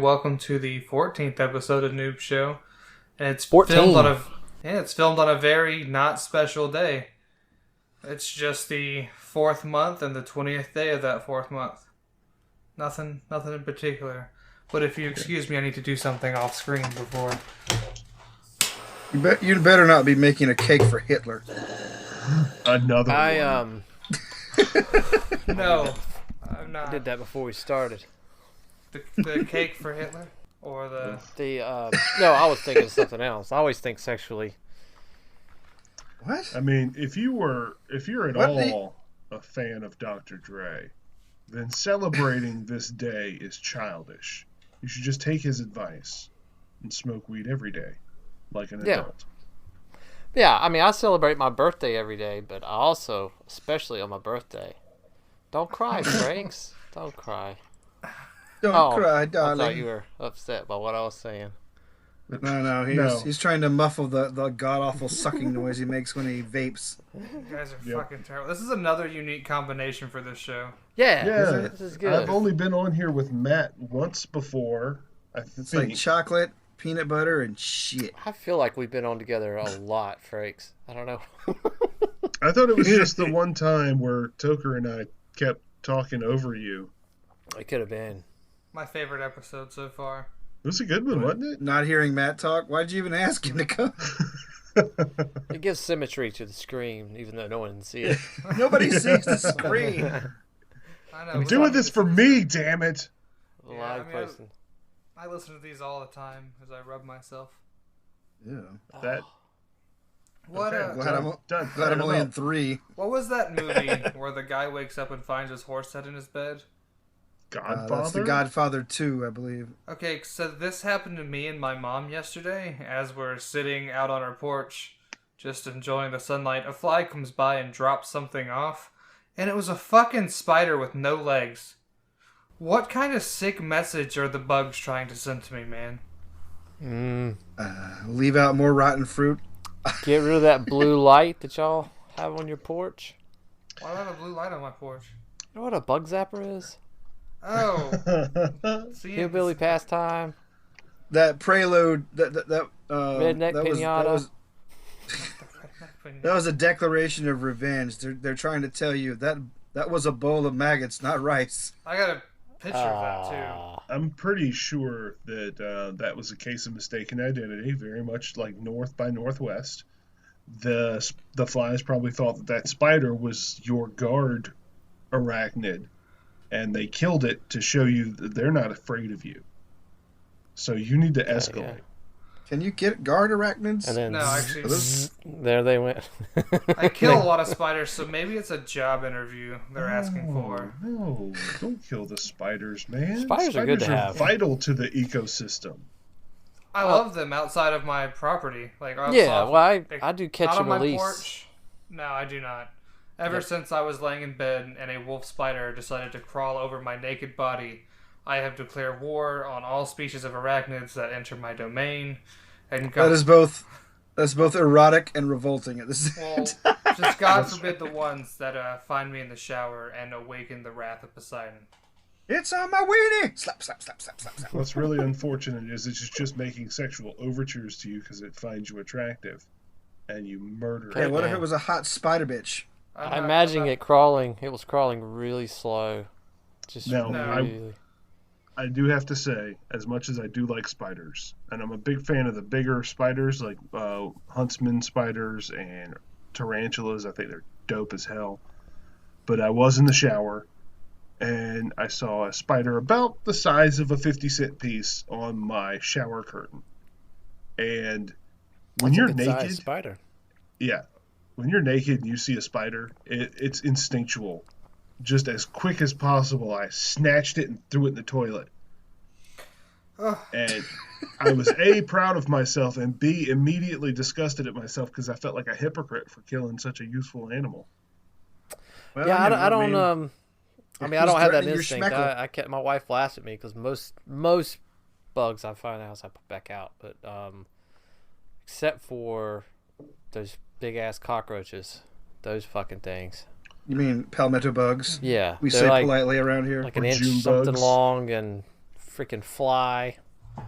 Welcome to the 14th episode of Noob Show. And it's 14. filmed on a very not special day. It's just the 4th month and the 20th day of that 4th month. Nothing in particular. But if you excuse me, I need to do something off screen before. You'd better not be making a cake for Hitler. Another one. No, I'm not. I did that before we started. The cake for Hitler? Or the... No, I was thinking of something else. I always think sexually. What? I mean, if you're at all a fan of Dr. Dre, then celebrating this day is childish. You should just take his advice and smoke weed every day, like an adult. Yeah, I mean, I celebrate my birthday every day, but I also, especially on my birthday, don't cry, Frakes. Don't cry. Don't cry, darling. I thought you were upset by what I was saying. No, he's trying to muffle the god-awful sucking noise he makes when he vapes. You guys are fucking terrible. This is another unique combination for this show. Yeah, Yeah, this is good. I've only been on here with Matt once before. It's like chocolate, peanut butter, and shit. I feel like we've been on together a lot, Frakes. I don't know. I thought it was just the one time where Toker and I kept talking over you. It could have been. My favorite episode so far. It was a good one, wasn't it? Not hearing Matt talk? Why'd you even ask him to come? It gives symmetry to the screen, even though no one can see it. Nobody sees the screen. I know. I'm doing this for me, damn it. A live person. I listen to these all the time as I rub myself. Yeah. That. What? Okay, Glad I'm only in 3. What was that movie where the guy wakes up and finds his horse head in his bed? Godfather? That's the Godfather 2, I believe. Okay, so this happened to me and my mom yesterday as we're sitting out on our porch, just enjoying the sunlight. A fly comes by and drops something off, and it was a fucking spider with no legs. What kind of sick message are the bugs trying to send to me, man? Leave out more rotten fruit. Get rid of that blue light that y'all have on your porch. Why do I have a blue light on my porch? You know what a bug zapper is? Oh. See, Hillbilly pastime. That prelude, that Redneck pinata. That was a declaration of revenge. They're trying to tell you that was a bowl of maggots, not rice. I got a picture of that, too. I'm pretty sure that that was a case of mistaken identity, very much like North by Northwest. The flies probably thought that spider was your guard arachnid, and they killed it to show you that they're not afraid of you. So you need to escalate. Yeah. Can you get guard arachnids? And then No, actually, there they went. I kill a lot of spiders, so maybe it's a job interview they're asking for. No, don't kill the spiders, man. Spiders are good to have. Vital to the ecosystem. I love them outside of my property. Like Yeah, well, I do catch out and on my release. porch. No, I do not. Ever since I was laying in bed and a wolf spider decided to crawl over my naked body, I have declared war on all species of arachnids that enter my domain. And That's both erotic and revolting at the same time. Just God forbid the ones that find me in the shower and awaken the wrath of Poseidon. It's on my weenie! Slap, slap, slap, slap, slap, slap. What's really unfortunate is it's just making sexual overtures to you because it finds you attractive, and you murder Hey, it. what if it was a hot spider bitch? I imagine it crawling. It was crawling really slow. Just No, really. I do have to say, as much as I do like spiders, and I'm a big fan of the bigger spiders like huntsman spiders and tarantulas. I think they're dope as hell. But I was in the shower, and I saw a spider about the size of a 50-cent piece on my shower curtain. And when That's you're a good-sized naked, spider. yeah, when you're naked and you see a spider, it's instinctual. Just as quick as possible, I snatched it and threw it in the toilet. And I was A, proud of myself, and B, immediately disgusted at myself because I felt like a hypocrite for killing such a useful animal. Well, Yeah, I don't who's have that threatening your instinct. schmeckle? I kept my wife laughs at me because most bugs I find in the house I put back out, but except for those big ass cockroaches, those fucking things. You mean palmetto bugs? Yeah, We they're say like, politely around here. like Or an inch June something bugs. long and freaking fly.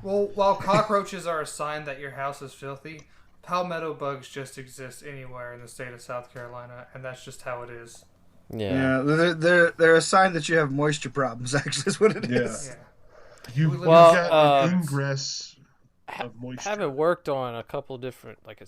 Well, while cockroaches are a sign that your house is filthy, palmetto bugs just exist anywhere in the state of South Carolina, and that's just how it is. Yeah. They're a sign that you have moisture problems. Actually, is what it is. Yeah. You've Well, got an ingress of moisture. Having worked on a couple different like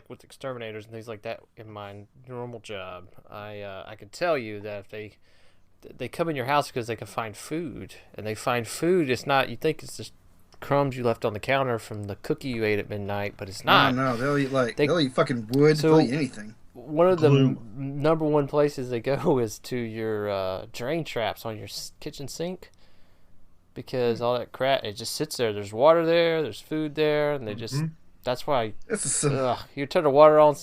with exterminators and things like that in my normal job, I can tell you that if they come in your house because they can find food, and they find food, it's not, you think it's just crumbs you left on the counter from the cookie you ate at midnight, but it's not. No, they'll eat they'll eat fucking wood. So- They'll eat anything. One of Glue. the number one places they go is to your drain traps on your kitchen sink, because all that crap, it just sits there. There's water there, there's food there, and they just, that's why you turn the water on.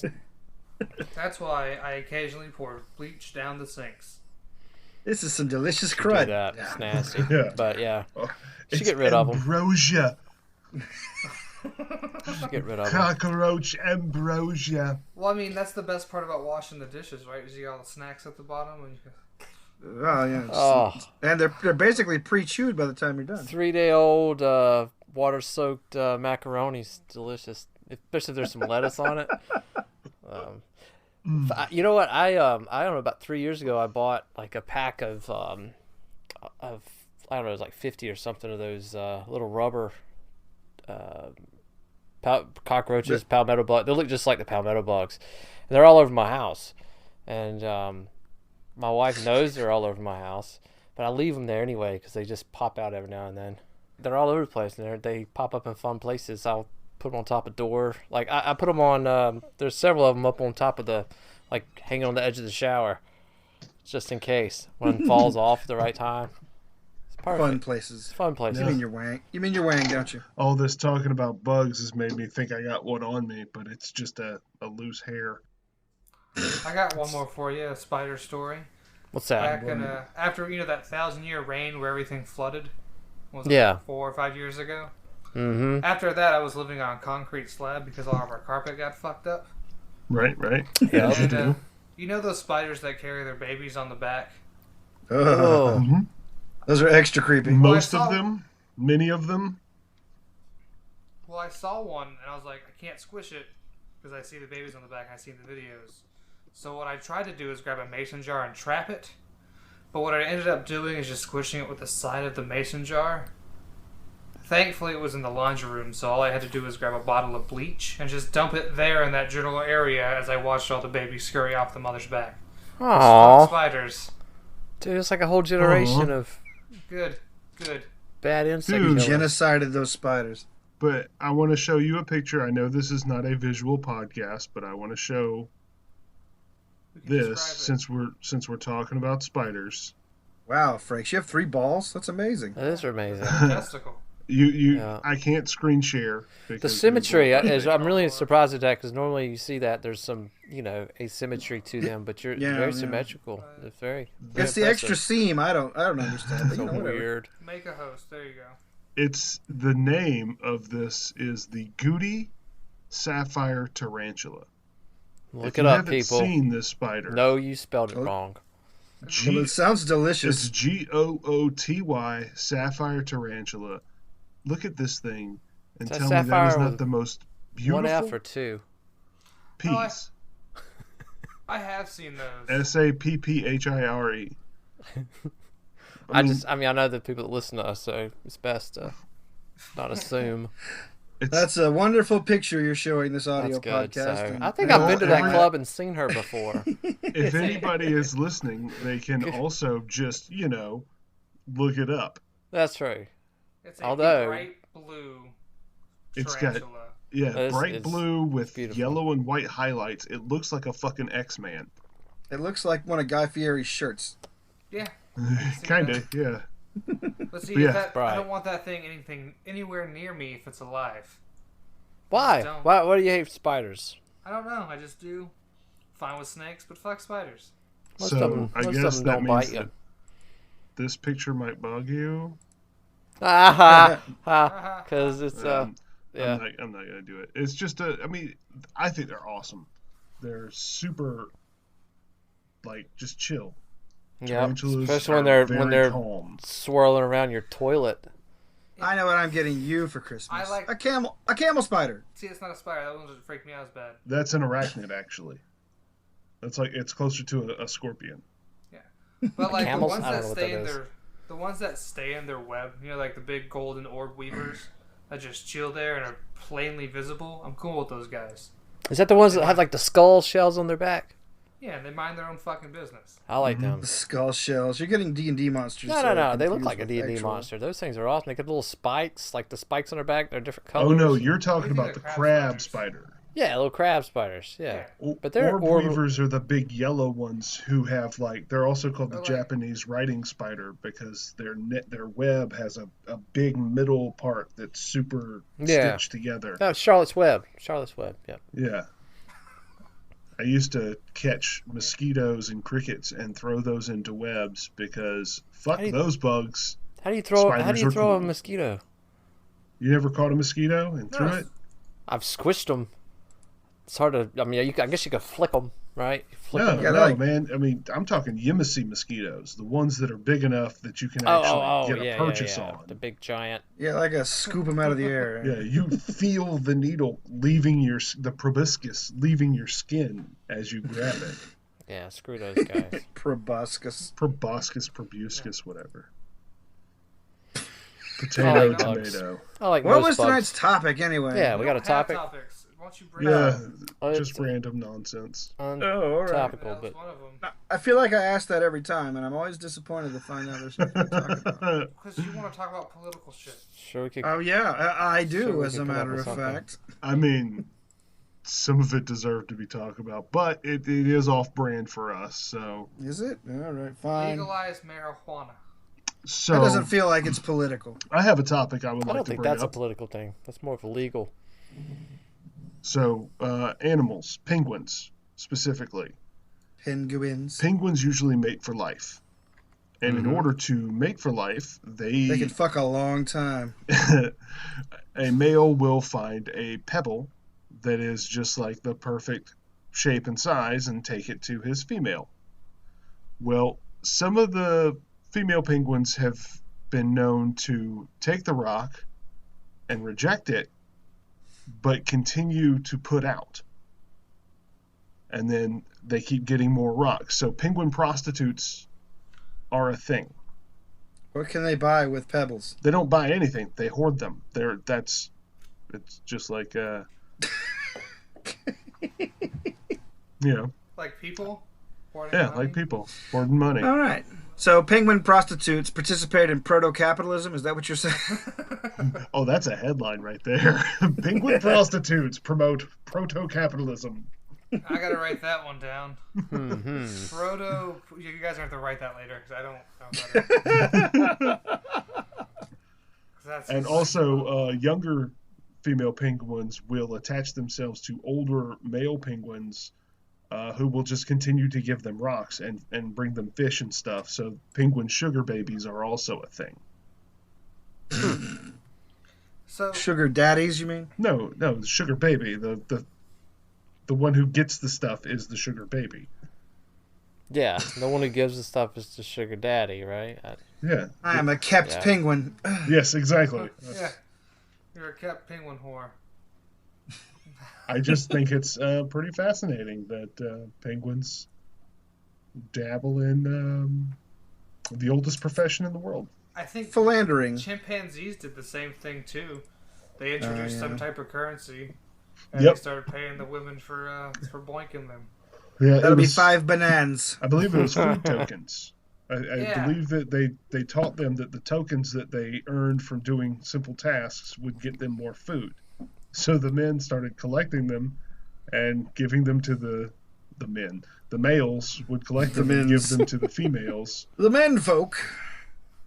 That's why I occasionally pour bleach down the sinks. This is some delicious Do crud. that. Yeah. It's nasty. Yeah. But yeah, It's get rid of 'em. ambrosia. just get rid of them. Cockroach ambrosia. Well, I mean, that's the best part about washing the dishes, right? Is you got all the snacks at the bottom, and you Oh yeah. Oh, And they're basically pre-chewed by the time you're done. 3-day-old water-soaked macaroni's delicious, especially if there's some lettuce on it. You know what? I don't know. About 3 years ago, I bought like a pack of I don't know, it was like 50 or something of those little rubber cockroaches, palmetto bugs. They look just like the palmetto bugs, and they're all over my house. And my wife knows they're all over my house, but I leave them there anyway because they just pop out every now and then. They're all over the place, and they pop up in fun places. I'll put them on top of door. Like I put them on. There's several of them up on top of the, like hanging on the edge of the shower, just in case one falls off at the right time. It's perfect. Fun places. Fun places. You mean your wang? You mean your wang, don't you? All this talking about bugs has made me think I got one on me, but it's just a loose hair. I got one more for you, a spider story. What's that? Back in after that 1,000-year rain where everything flooded, was it Yeah. 4 or 5 years ago? Mm-hmm. After that, I was living on a concrete slab because all of our carpet got fucked up. Right. Yeah. And you know those spiders that carry their babies on the back? Oh. Mm-hmm. Those are extra creepy. Most Well, I of saw- them, many of them. Well, I saw one and I was like, I can't squish it because I see the babies on the back and I see the videos. So what I tried to do is grab a mason jar and trap it. But what I ended up doing is just squishing it with the side of the mason jar. Thankfully, it was in the laundry room, so all I had to do was grab a bottle of bleach and just dump it there in that general area as I watched all the babies scurry off the mother's back. Fuck Aww. spiders. Dude, it's like a whole generation of Good. bad insect Dude, killers. Genocided those spiders. But I want to show you a picture. I know this is not a visual podcast, but I want to show We can this describe since we're talking about spiders. Wow, Frakes, you have 3 balls? That's amazing. That is amazing. it. Testicle. You Yeah. I can't screen share The because symmetry, I'm really surprised at that because normally you see that there's some, asymmetry to them, but they're Yeah, very yeah. symmetrical. It's very It's the extra seam. I don't understand. But, so whatever. weird. Make a host. There you go. it's the name of this is the Goody Sapphire Tarantula. Look If it you up, haven't people. seen this spider, No, you spelled it Oh. wrong. Well, it sounds delicious. It's Gooty Sapphire Tarantula. Look at this thing and Is that tell me that is sapphire not with the most One F beautiful or two. piece. I have seen those. Sapphire. I know the people that listen to us, so it's best to not assume. That's a wonderful picture you're showing this audio That's good. podcast. So and- I think and I've been to that every- club and seen her before. If anybody is listening, they can also just, look it up. That's true. It's Although- bright blue It's got- tarantula. Yeah, It's- bright it's blue with beautiful. yellow and white highlights. It looks like a fucking X-Man. It looks like one of Guy Fieri's shirts. Yeah. Kinda, yeah. But see, Yeah. I Right. don't want that thing anywhere near me if it's alive. Why? Don't. Why do you hate spiders? I don't know. I just do. Fine with snakes, but fuck spiders. Most So, of them, I most guess of them that don't means bite you. that this picture might bug you. Because it's yeah. I'm not gonna do it. It's just I think they're awesome. They're super, just chill. Yeah, Tarantulas especially when are they're very calm. swirling around your toilet. I know what I'm getting you for Christmas. I like- a camel spider. See, it's not a spider. That one doesn't freak me out as bad. That's an arachnid, actually. That's like it's closer to a scorpion. But like Camels? the ones I don't that know what stay that in is. the ones that stay in their web, like the big golden orb weavers that just chill there and are plainly visible. I'm cool with those guys. Is that the ones that have like the skull shells on their back? Yeah, they mind their own fucking business. I like them. The skull shells. You're getting D&D monsters. No. They look like a confused with D&D actual- monster. Those things are awesome. They got little spikes, like the spikes on their back. They're different Oh colors. no, you're talking What do you about the think of crab crab spider. Yeah, little crab spiders. Yeah. Yeah. But they're Orb orbital- weavers are the big yellow ones who have like they're also called the They're like- Japanese riding spider because their web has a big middle part that's super Yeah. stitched together. No, Charlotte's Web. Charlotte's Web. Yeah. Yeah. I used to catch mosquitoes and crickets and throw those into webs because fuck How do you- those bugs. How do you throw Spiders are a cool. mosquito? You never caught a mosquito and threw No. it? I've squished them. It's hard to. I mean, I guess you could flick them, right? You flick No, 'em. Yeah, no, like- man. I mean, I'm talking Yemisi mosquitoes, the ones that are big enough that you can Oh, actually get yeah, a purchase yeah. on. The big giant. Yeah, like a scoop them out of the air. Yeah, you feel the needle leaving the proboscis leaving your skin as you grab it. Yeah, screw those guys. Proboscis. Proboscis, whatever. Oh, Potato, like bugs. tomato. I like What most was bugs. tonight's topic anyway? Yeah, we got a don't have topic. Topics. Why don't you bring Yeah, It's just random nonsense. on Oh, all right. topical, That was but one of them. I feel like I ask that every time, and I'm always disappointed to find out there's something to talk about. Because you want to talk about political shit. sure we could. Oh yeah, I do, Sure, we as can a come up matter with of something. fact. I mean, some of it deserved to be talked about, but it is off-brand for us. So, Is it? All right, fine. Legalize marijuana. That doesn't feel like it's political. I have a topic I would I like don't to think bring that's up. a political thing. That's more of a legal. So, animals, penguins specifically. Penguins. Penguins usually mate for life. And in Mhm. order to mate for life, They can fuck a long time. a male will find a pebble that is just like the perfect shape and size and take it to his female. Well, some of the female penguins have been known to take the rock and reject it, but continue to put out. And then they keep getting more rocks. So penguin prostitutes are a thing. What can they buy with pebbles? They don't buy anything. They hoard them. It's just like Like people? Hoarding yeah, money? like people hoarding money. All right. So penguin prostitutes participate in proto-capitalism. Is that what you're saying? Oh, that's a headline right there. Penguin prostitutes promote proto-capitalism. I gotta write that one down. Mhm. Proto. You guys have to write that later because I don't know how to. 'Cause that's And also, younger female penguins will attach themselves to older male penguins who will just continue to give them rocks and bring them fish and stuff. So penguin sugar babies are also a thing. so. Sugar daddies, you mean? No, the sugar baby. The one who gets the stuff is the sugar baby. Yeah, the one who gives the stuff is the sugar daddy, right? Yeah. I am a kept Yeah. penguin. Yes, exactly. Yeah. You're a kept penguin whore. I just think it's pretty fascinating that penguins dabble in the oldest profession in the world. I think Philandering. chimpanzees did the same thing too. They introduced some yeah. type of currency, and Yep. they started paying the women for boinking them. Yeah, That'll be 5 bananas. I believe it was food tokens. I Yeah. believe that they taught them that the tokens that they earned from doing simple tasks would get them more food. So the men started collecting them and giving them to the men. The males would collect The them and give men's. them to the females. The men folk.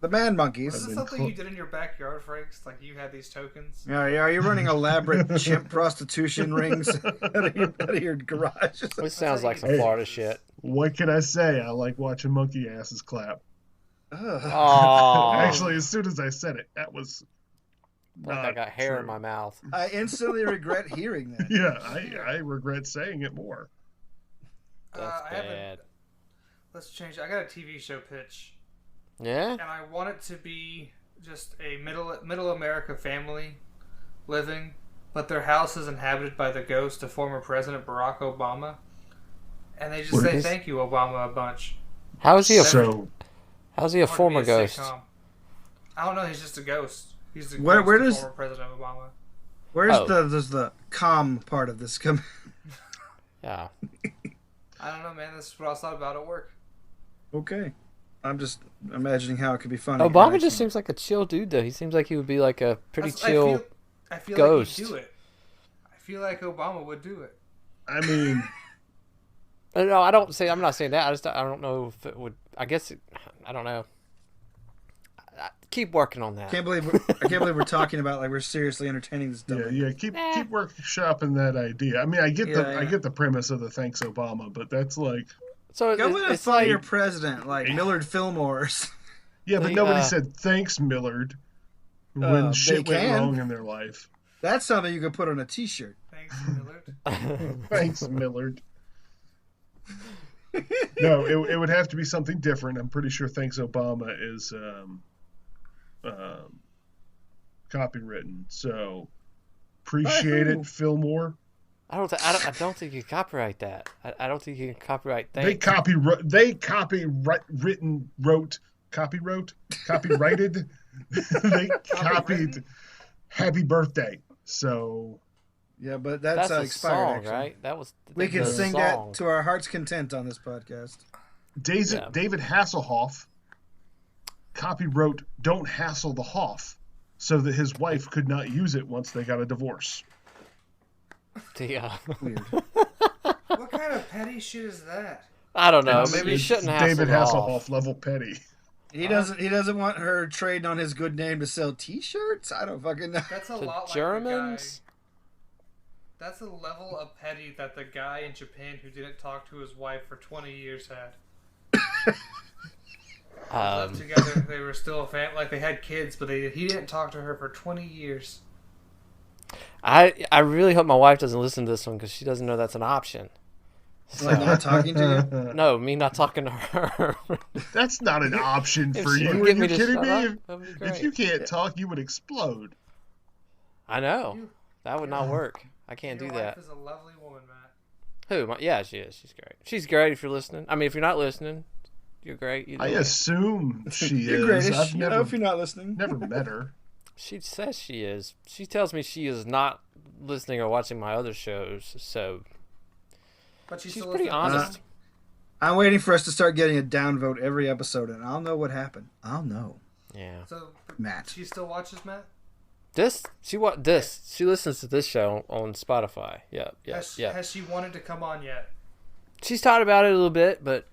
The man Is monkeys. this been something you did in your backyard, Frakes? Like you had these tokens? Are you running elaborate chimp prostitution rings out of your garage? This sounds like some Hey. Florida shit. What can I say? I like watching monkey asses clap. Ugh. Oh, Actually, as soon as I said it, that was like I not got hair in true. my mouth. I instantly regret hearing that. Yeah, I regret saying it more. That's I haven't. bad. Let's change. I got a TV show pitch, Yeah. and I want it to be just a middle America family living, but their house is inhabited by the ghost of former President Barack Obama, and they just say thank you, Obama, a bunch. How is he a Wanted to former be a ghost? sitcom. I don't know. He's just a ghost. He's the Where ghost of does- former President Obama. Where's does the calm part of this come? Yeah. I don't know, man. This is what I thought about at work. Okay. I'm just imagining how it could be funny. Obama just seems like a chill dude, though. He seems like he would be like a pretty chill. I feel ghost. like he'd do it. I feel like Obama would do it. I mean, No, I'm not saying that. I don't know if it would. I guess I don't know. Keep working on that. I can't believe we're talking about like we're seriously entertaining this. keep workshopping that idea. I mean, I get I get the premise of the thanks Obama, but that's like, So Go with a it's funnier like president like Millard Fillmore's. yeah, but They, nobody said thanks, Millard, when shit they went can. wrong in their life. That's something you could put on a T-shirt. Thanks, Millard. Thanks, Millard. No, it would have to be something different. I'm pretty sure thanks Obama is copywritten. So appreciate By who? it, Fillmore. I don't think you can copyright that. I don't think you can copyright They things. copyrighted. They copied Happy Birthday. So Yeah, but That's that's a expired. song, actually. right? That was. We can the sing song. that to our heart's content on this podcast. Yeah. David Hasselhoff copywrote "Don't Hassle the Hoff" so that his wife could not use it once they got a divorce. Weird. What kind of petty shit is that? I don't know. It's- Maybe you it's shouldn't have David Hasselhoff level petty. He doesn't want her trading on his good name to sell T-shirts. I don't fucking know. That's a To lot Germans. like the guy. That's a level of petty that the guy in Japan who didn't talk to his wife for 20 years had. They lived together. They were still a family. Like they had kids, but he didn't talk to her for 20 years. I really hope my wife doesn't listen to this one because she doesn't know that's an option. Like not talking to you. No, me not talking to her. That's not an option If for she you. would Are get you me to kidding shut me? up, that'd be If great. you can't talk, you would explode. I know. That would not work. I can't Your do wife that. is a lovely woman, Matt. Who? Yeah, she is. She's great. She's great if you're listening. I mean, if you're not listening, you're great. Either I way. assume she You're is. greatish. I've You know, if you're not listening. never met her. She says she is. She tells me she is not listening or watching my other shows, so But she's she's still pretty listening. honest. I'm waiting for us to start getting a downvote every episode, and I'll know what happened. I'll know. Yeah. So Matt. she still watches Matt? She listens to this show on Spotify. Yeah. Has she wanted to come on yet? She's thought about it a little bit, but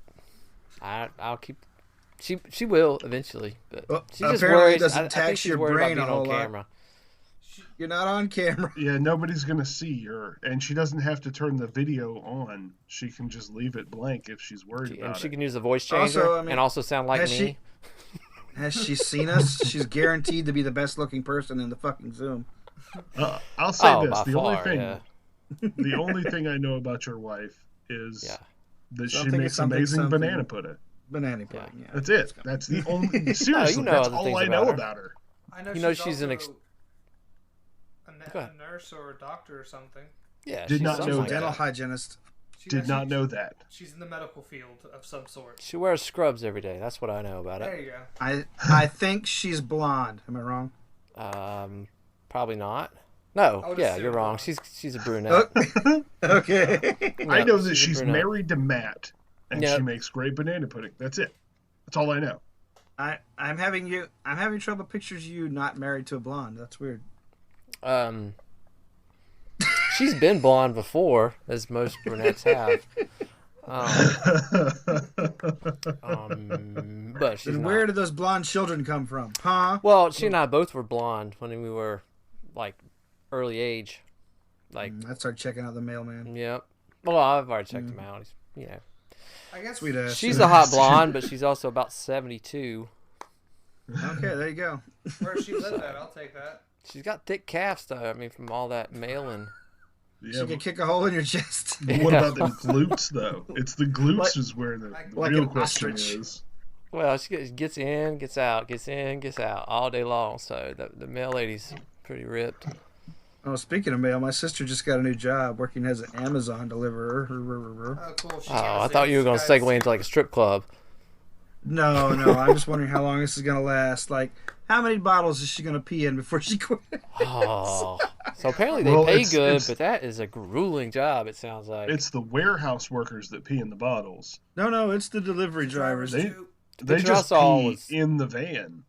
I'll keep. She will eventually, but Well, she's just apparently it worried. doesn't I think tax she's your worried brain a about being whole on lot. camera. You're not on camera. Yeah, nobody's gonna see her, and she doesn't have to turn the video on. She can just leave it blank if she's worried And about she it. can use the voice changer Also, I mean, and also sound like has me. Has she seen us? She's guaranteed to be the best looking person in the fucking Zoom. I'll say Oh, this: by the far, only thing, yeah. the only thing I know about your wife is Yeah. that she Something, makes something, amazing something. banana pudding. Banana pudding. Yeah. That's it. That's the only. Seriously, know that's other all things I about know her. about her. I know You know she's she's an also Go ahead. a nurse or a doctor or something. Yeah, Did she's not something know like Dental that. hygienist. Did not know that. She's in the medical field of some sort. She wears scrubs every day. That's what I know about There it. you go. I think she's blonde. Am I wrong? Probably not. No, I would yeah, assume you're wrong. not. She's a brunette. Okay. I Yeah, know that a she's brunette. married to Matt, and Yep. she makes great banana pudding. That's it. That's all I know. I'm having trouble pictures you not married to a blonde. That's weird. She's been blonde before, as most brunettes have. But she's Then not. where did those blonde children come from? Huh? Well, she and I both were blonde when we were like early age. Like, I'd start checking out the mailman. yep. Well, I've already checked him out. He's, I guess Sweet ass. she's a hot blonde, but she's also about 72. Okay, there you go. where she lived at, I'll take that. She's got thick calves, though. I mean, from all that mailing. Yeah, She could kick a hole in your chest. but what about the glutes, though? It's the glutes is where the like real an question ostrich. is. Well, she gets in, gets out, gets in, gets out all day long. So the mail lady's pretty ripped. Oh, speaking of mail, my sister just got a new job working as an Amazon deliverer. Oh, cool. She's Oh, I thought you were going to segue into like a strip club. No, I'm just wondering how long this is going to last. Like, how many bottles is she going to pee in before she quits? Oh, so apparently they pay good, but that is a grueling job. It sounds like It's the warehouse workers that pee in the bottles. No, it's the delivery drivers. They picture just I saw pee was- in the van.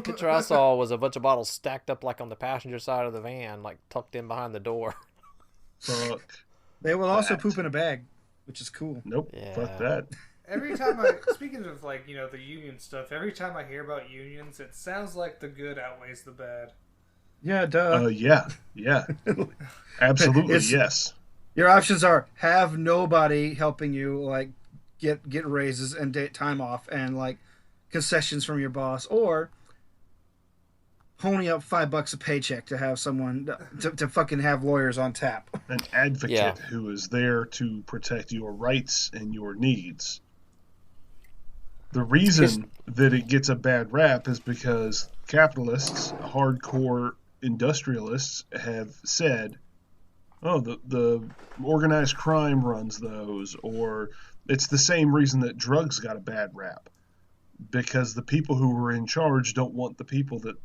picture I saw was a bunch of bottles stacked up like on the passenger side of the van, like tucked in behind the door. Fuck. They will also that. poop in a bag, which is cool. Nope. Yeah. Fuck that. Every time speaking of like, the union stuff, every time I hear about unions, it sounds like the good outweighs the bad. Yeah, duh. Yeah. Absolutely, It's- yes. Your options are have nobody helping you, like get raises and time off and like concessions from your boss, or pony up $5 a paycheck to have someone to fucking have lawyers on tap. An advocate Yeah. who is there to protect your rights and your needs. The reason that it gets a bad rap is because capitalists, hardcore industrialists, have said, oh, the organized crime runs those, or it's the same reason that drugs got a bad rap. Because the people who were in charge don't want the people that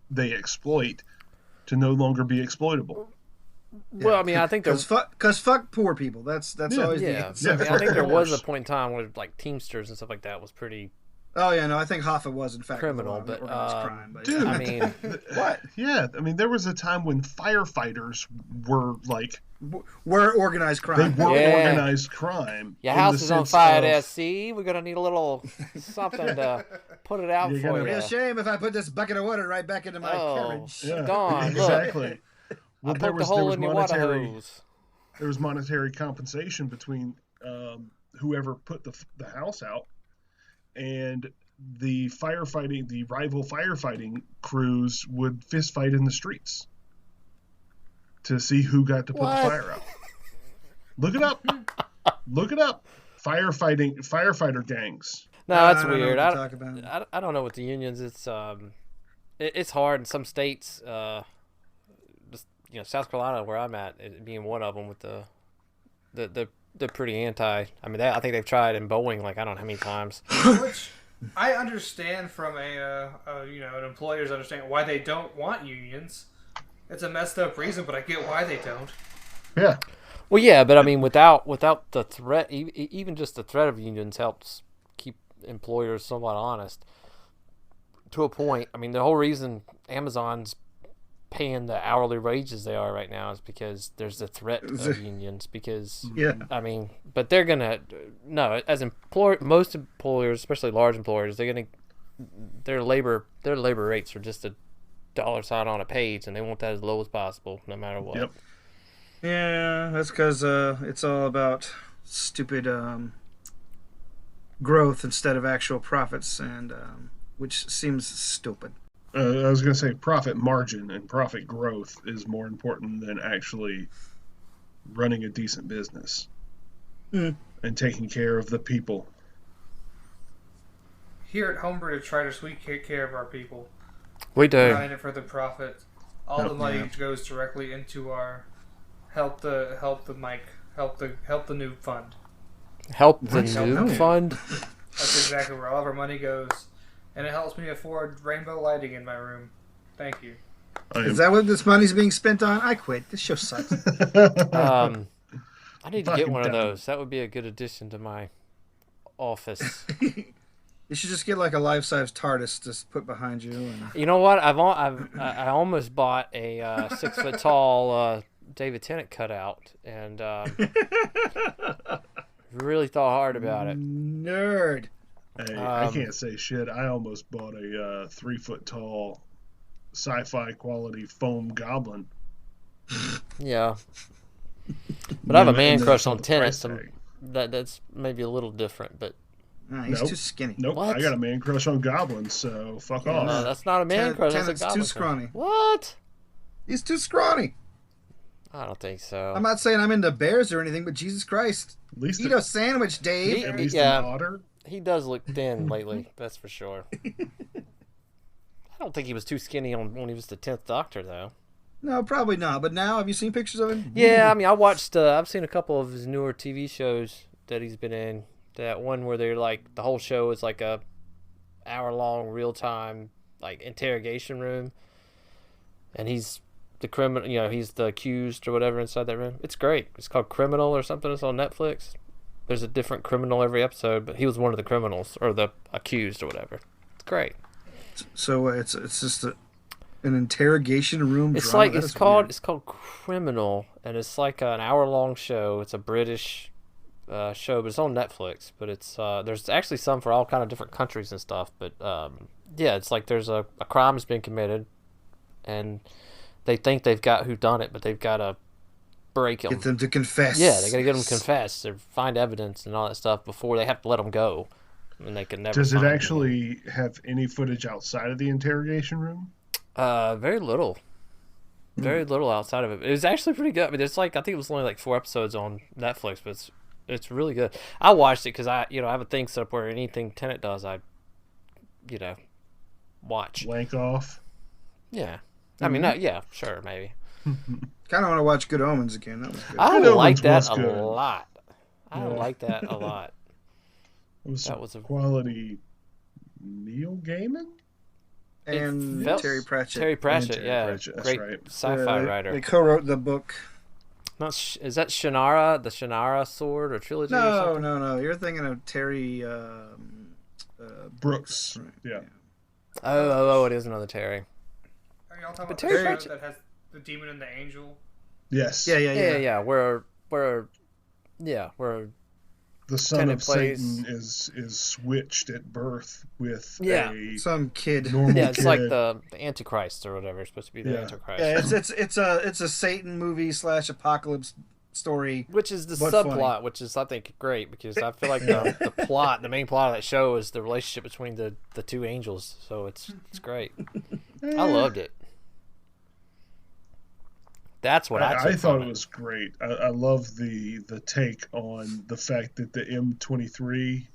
they exploit to no longer be exploitable. Well, I mean, I think there's Because fuck poor people. That's Yeah. always the yeah. answer. I mean, I think there Of was a course. point in time where like Teamsters and stuff like that was pretty. Oh yeah, no, I think Hoffa was in fact Criminal, involved in but, organized crime. But dude, I mean, what? Yeah, I mean, there was a time when firefighters were like, We're organized they crime. were Yeah. organized crime. your in the house is on sense fire of- at SC. We're gonna need a little something to put it out You're for gonna- It'd be you. a shame if I put this bucket of water right back into my Oh. carriage. Yeah, Dawn, look. exactly. Well, I there poked was a hole in your water monetary hose. there was monetary compensation between whoever put the house out and the rival firefighting crews would fist fight in the streets to see who got to put What? the fire out. Look it up. Look it up. Firefighter gangs. No, that's I don't know weird. what to talk about. I don't know what the unions. It's hard in some states. Just, South Carolina, where I'm at, it being one of them, with they're pretty anti. I mean, I think they've tried in Boeing like I don't know how many times. Which I understand from an employer's understanding why they don't want unions. It's a messed up reason, but I get why they don't. Yeah. Well, yeah, but I mean, without the threat, even just the threat of unions helps keep employers somewhat honest. To a point. I mean, the whole reason Amazon's paying the hourly wages they are right now is because there's the threat of unions. Because Yeah. I mean, but they're gonna as most employers, especially large employers, their labor rates are just a dollar sign on a page, and they want that as low as possible, no matter what. Yep. Yeah, that's because it's all about stupid growth instead of actual profits, and which seems stupid. I was going to say profit margin and profit growth is more important than actually running a decent business and taking care of the people. Here at Homebrew Traders, we take care of our people. We do. We're not in it for the profit. All Yep. the money goes directly into our help the noob fund. Help the What? noob No. fund. That's exactly where all of our money goes, and it helps me afford rainbow lighting in my room. Thank you. Is that what this money's being spent on? I quit. This show sucks. I need to get Fucking one of dumb. those. That would be a good addition to my office. You should just get like a life-size TARDIS to put behind you. And... You know what? I almost bought a 6 foot tall David Tennant cutout, and really thought hard about it. Nerd. Hey, I can't say shit. I almost bought a 3 foot tall sci-fi quality foam goblin. Yeah, but I have a man And then crush saw on the Tennant. price So tag. that's maybe a little different, but Nah, he's Nope. too skinny. Nope, What? I got a man crush on goblins, so fuck off. no, that's not a man crush. That's a Tennant's too goblin crush. scrawny. What? He's too scrawny. I don't think so. I'm not saying I'm into bears or anything, but Jesus Christ. At least, Eat a sandwich, Dave. at least Yeah. an otter. He does look thin lately, that's for sure. I don't think he was too skinny when he was the 10th Doctor, though. No, probably not. But now, have you seen pictures of him? Yeah, I mean, I've seen a couple of his newer TV shows that he's been in. That one where they're like, the whole show is like a hour-long, real-time, like, interrogation room. And he's the criminal, he's the accused or whatever inside that room. It's great. It's called Criminal or something. It's on Netflix. There's a different criminal every episode, but he was one of the criminals, or the accused or whatever. It's great. So it's just an interrogation room It's drama? like it's called Criminal, and it's like an hour-long show. It's a British show, but it's on Netflix. But it's there's actually some for all kind of different countries and stuff. But yeah, it's like there's a crime has been committed, and they think they've got who done it, but they've got to break them. Get them to confess. Yeah, they got to get them to confess or find evidence and all that stuff before they have to let them go. And they can never. Does it find actually have any footage outside of the interrogation room? Very little. Very little outside of it. It was actually pretty good. I mean, it's like, I think it was only like 4 episodes on Netflix, but it's really good. I watched it because I have a thing set up where anything Tenet does, I watch. Blank off. Yeah. I mean, yeah, sure, maybe. Kind of want to watch Good Omens again. That was good. I Good like Omens that was a good. lot. I Yeah. like that a lot. It was That was a quality Neil Gaiman? And felt- Terry Pratchett. Terry Pratchett, Terry yeah, Pratchett, that's great right. sci-fi They writer. co-wrote the book. Is that Shannara, the Shannara sword or trilogy? or No, something? no. You're thinking of Terry Brooks. Right. Yeah. Oh, it is another Terry. Are y'all talking But about Terry the show Pratchett- that has the demon and the angel? Yes. Yeah. Where The son Tenet of plays- Satan is switched at birth with Yeah. a Some kid. normal yeah, it's kid. like the Antichrist or whatever. It's supposed to be the Yeah. Antichrist. Yeah, it's a Satan movie / apocalypse story. Which is the But subplot, funny. which is I think great because I feel like the main plot of that show is the relationship between the two angels. So it's great. I loved it. That's what I took I thought from it was great. I love the take on the fact that the M23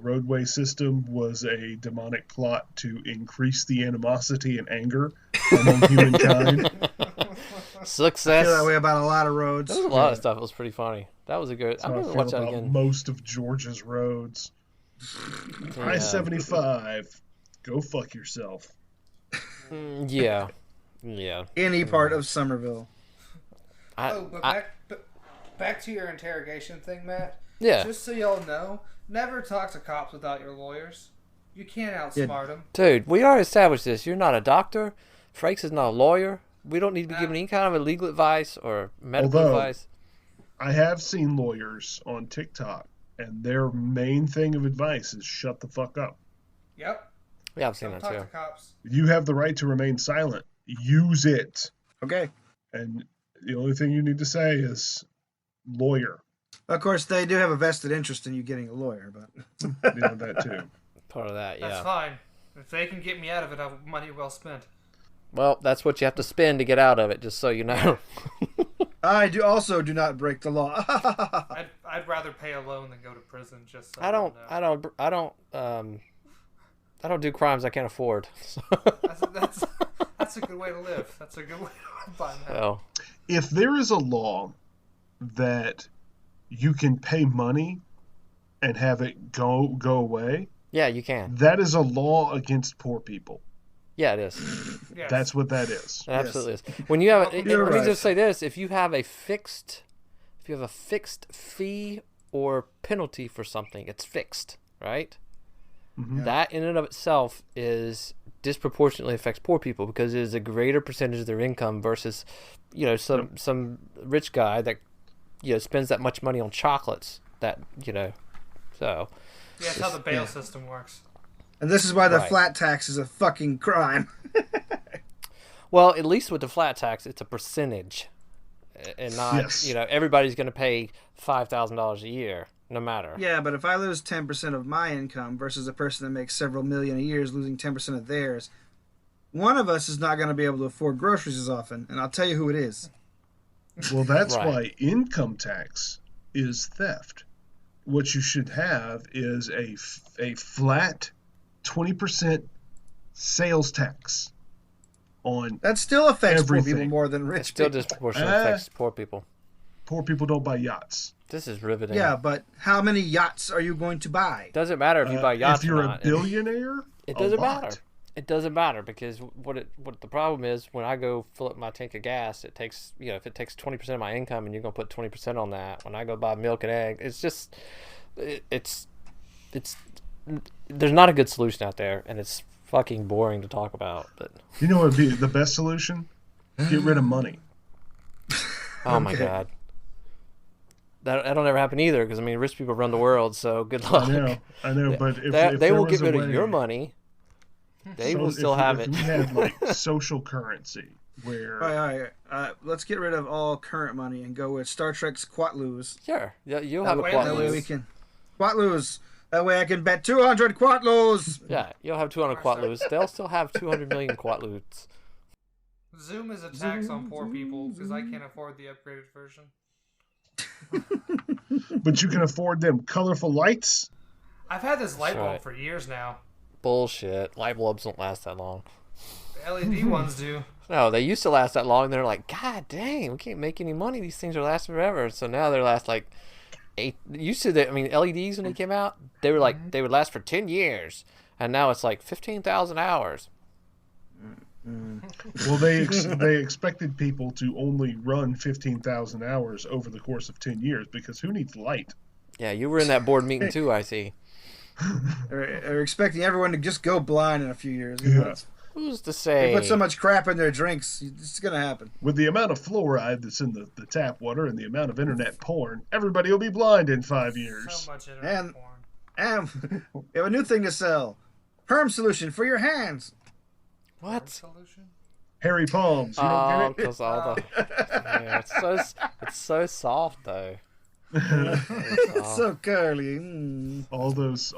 roadway system was a demonic plot to increase the animosity and anger among humankind. Success. I feel that way about a lot of roads. There was a lot of stuff that was pretty funny. That was a good. So I'm I gonna feel watch that about again. most of Georgia's roads. Yeah. I-75, go fuck yourself. Yeah. Any part of Somerville. Back to your interrogation thing, Matt. Yeah. Just so y'all know, never talk to cops without your lawyers. You can't outsmart them. Dude, we already established this. You're not a doctor. Frakes is not a lawyer. We don't need to be given any kind of legal advice or medical Although- advice. I have seen lawyers on TikTok, and their main thing of advice is shut the fuck up. Yep. Yeah, I've seen Don't that talk too. to cops. You have the right to remain silent. Use it. Okay. And the only thing you need to say is lawyer. Of course, they do have a vested interest in you getting a lawyer, but That too. Part of that, That's yeah. fine. If they can get me out of it, I've money well spent. Well, that's what you have to spend to get out of it, just so you know. I do not break the law. I'd rather pay a loan than go to prison. Just so I don't do crimes I can't afford. So. That's a good way to live. That's a good way to live by now. Well, If there is a law that you can pay money and have it go away, yeah, you can. that is a law against poor people. Yeah, it is. Yes. That's what that is. It absolutely is. When you have, You're let me right. just say this: if you have a fixed fee or penalty for something, it's fixed, right? Mhm. That in and of itself is disproportionately affects poor people because it is a greater percentage of their income versus, some rich guy that, spends that much money on chocolates. So. Yeah, that's how the bail system works. And this is why the Right. flat tax is a fucking crime. Well, at least with the flat tax, it's a percentage, and not Yes. Everybody's going to pay $5,000 a year, no matter. Yeah, but if I lose 10% of my income versus a person that makes several million a year is losing 10% of theirs, one of us is not going to be able to afford groceries as often, and I'll tell you who it is. Well, that's Right. why income tax is theft. what you should have is a flat 20% sales tax on That still affects poor people everything. more than It rich still people. disproportionately affects poor people. Poor people don't buy yachts. This is riveting. Yeah, but how many yachts are you going to buy? Doesn't matter if you buy yachts if you're or a not. billionaire, It a doesn't lot. matter. It doesn't matter because what the problem is when I go fill up my tank of gas, it takes if it takes 20% of my income and you're gonna put 20% on that. When I go buy milk and egg, it's just it's there's not a good solution out there, and it's fucking boring to talk about. But You know what would be the best solution? Get rid of money. oh my Okay. god, that'll never happen either. Because I mean, rich people run the world, so good luck. I know, but if they there will was get rid a of way, your money. They so will still have if it. we had like social currency where All right. Let's get rid of all current money and go with Star Trek's Quatloos. Sure, yeah, you'll have a way- quad That way we lose. can Quatloos. That way I can bet 200 Quatloos. Yeah, you'll have 200 quatloos. They'll still have 200 million quatloos. Zoom is a tax on poor people because I can't afford the upgraded version. but you can afford them colorful lights. I've had this light That's bulb right. for years now. Bullshit. Light bulbs don't last that long. The LED ones do. No, they used to last that long. And they're like, God dang, we can't make any money. These things are lasting forever. So now they last like 8. Used to, LEDs when they came out, they were like they would last for 10 years, and now it's like 15,000 hours. Well, they expected people to only run 15,000 hours over the course of 10 years because who needs light? Yeah, you were in that board meeting too. I see. They're expecting everyone to just go blind in a few years. Yeah. Who's to They say? put so much crap in their drinks. It's going to happen. With the amount of fluoride that's in the tap water and the amount of internet porn, everybody will be blind in 5 years. So much internet And- porn. And we have a new thing to sell. Perm solution for your hands. What? Solution? Hairy palms. You don't Oh, get it? because all the yeah, it's so soft though. It's so curly. all those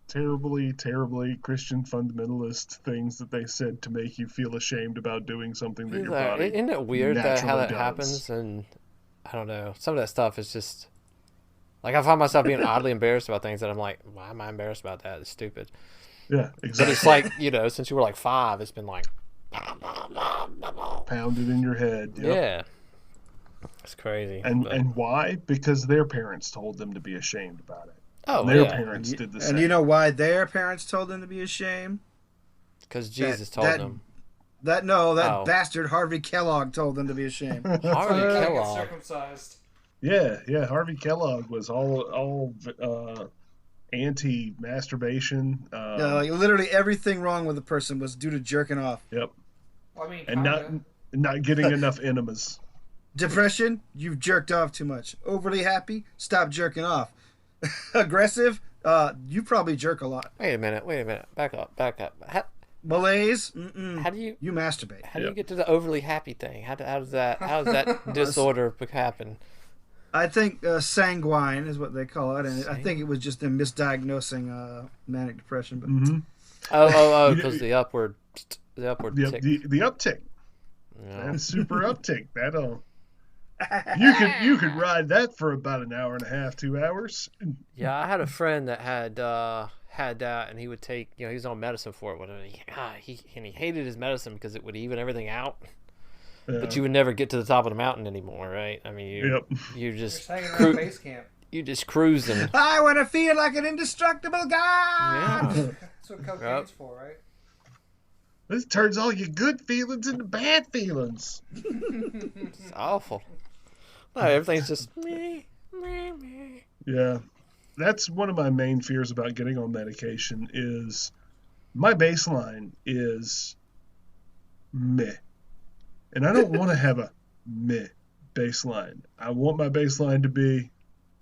terribly Christian fundamentalist things that they said to make you feel ashamed about doing something that your body Isn't it weird how naturally that does. happens? And I don't know. Some of that stuff is just like I find myself being oddly embarrassed about things that I'm like, why am I embarrassed about that? It's stupid. Yeah, But exactly. it's like since you were like 5, it's been like Pounded in your head. Yep. yeah, it's crazy. And but- and why? Because their parents told them to be ashamed about it. oh Their yeah, parents did the same. And you know why their parents told them to be ashamed? because Jesus told that- them. That Oh. bastard Harvey Kellogg told them to be ashamed. Harvey Get Kellogg. circumcised. Yeah. Harvey Kellogg was all anti-masturbation. Like literally everything wrong with a person was due to jerking off. Yep, Well, I mean, and kinda. not getting enough enemas. Depression, you've jerked off too much. Overly happy, stop jerking off. Aggressive, you probably jerk a lot. Wait a minute. Back up. Malaise, How do you you masturbate. how do you get to the overly happy thing? How does that disorder happen? I think sanguine is what they call it, and I think it was just them misdiagnosing manic depression. But Mm-hmm. Oh, because the upward tick. The uptick. Yeah. That is super uptick. That'll you could ride that for about an hour and a half, 2 hours. Yeah, I had a friend that had that, and he would take, he was on medicine for it. He hated his medicine because it would even everything out. But you would never get to the top of the mountain anymore, right? I mean, you're You're just just hanging around base camp. you just cruising. I want to feel like an indestructible god. Yeah, That's what cocaine's for, right? This turns all your good feelings into bad feelings. it's awful. No, everything's just me. Yeah, that's one of my main fears about getting on medication is my baseline is meh. And I don't want to have a meh baseline. I want my baseline to be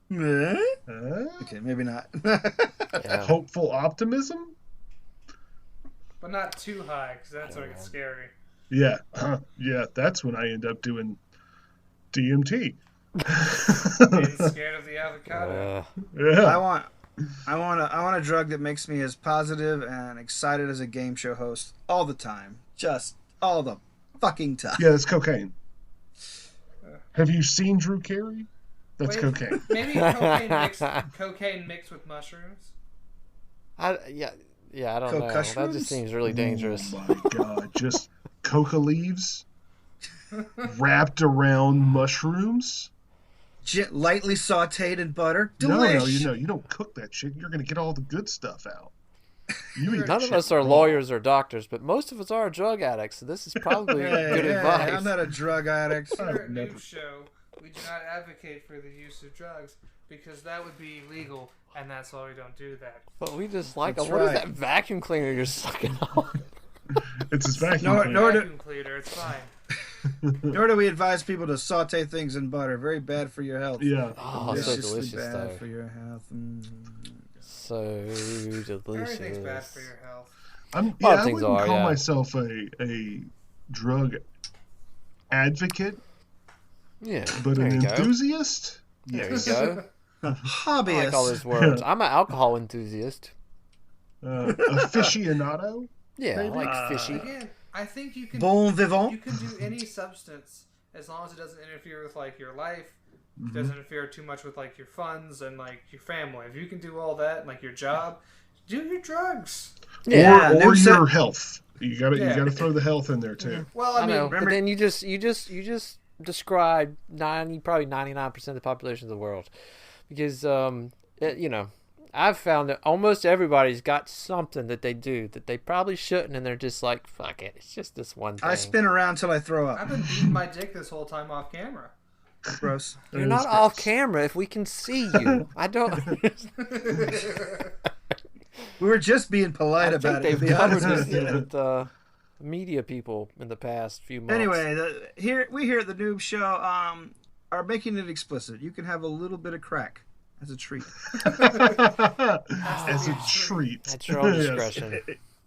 Okay, maybe not. Yeah. hopeful optimism. But not too high, because that's when it gets scary. Yeah, yeah, that's when I end up doing DMT. Being scared of the avocado. Yeah, I want a drug that makes me as positive and excited as a game show host all the time. Just all the fucking time. yeah, that's cocaine. Have you seen Drew Carey? That's Wait, cocaine. Maybe cocaine mixed with mushrooms. Yeah, I don't know. That Mushrooms? just seems really dangerous. Oh my god! Just coca leaves wrapped around mushrooms. Lightly sautéed in butter. No, Delish. you don't cook that shit. You're gonna get all the good stuff out. You eat None that of us shit are raw. lawyers or doctors, but most of us are drug addicts. So this is probably good advice. I'm not a drug addict. Here at never- Noob Show, we do not advocate for the use of drugs because that would be illegal, and that's why we don't do that. But we just like That's what is right. that vacuum cleaner you're sucking on? It's his vacuum No, cleaner. no, Vacuum cleaner, it's fine. Nor do we advise people to saute things in butter. Very bad for your health. Yeah. Oh, so Deliciously delicious bad though. for your health. So Everything's bad delicious. for your health. lot of I things wouldn't are, call yeah. myself a drug advocate, Yeah, but there an you go. enthusiast. There you Yes. go. I Hobbyist. like all those words. I'm an alcohol enthusiast. Aficionado. Yeah, I like Uh, fishy. Again, I think you can Bon vivant. you can do any substance as long as it doesn't interfere with like your life, Mm-hmm. doesn't interfere too much with like your funds and like your family. If you can do all that and like your job, do your drugs. Yeah, or Noob said- your health. You Yeah. gotta throw the health in there too. Well, I I mean, know, remember- but then you just described probably 99% of the population of the world, because I've found that almost everybody's got something that they do that they probably shouldn't, and they're just like, fuck it, it's just this one thing. I spin around till I throw I've up. been beating my dick this whole time off camera. Gross. You're not off camera if we can see you. I don't. We were just being polite I about think it. To they've be covered honest this with you. with media people in the past few months. Anyway, we here at the Noob Show are making it explicit. You can have a little bit of crack as a treat. As a treat. At your own Yes. discretion.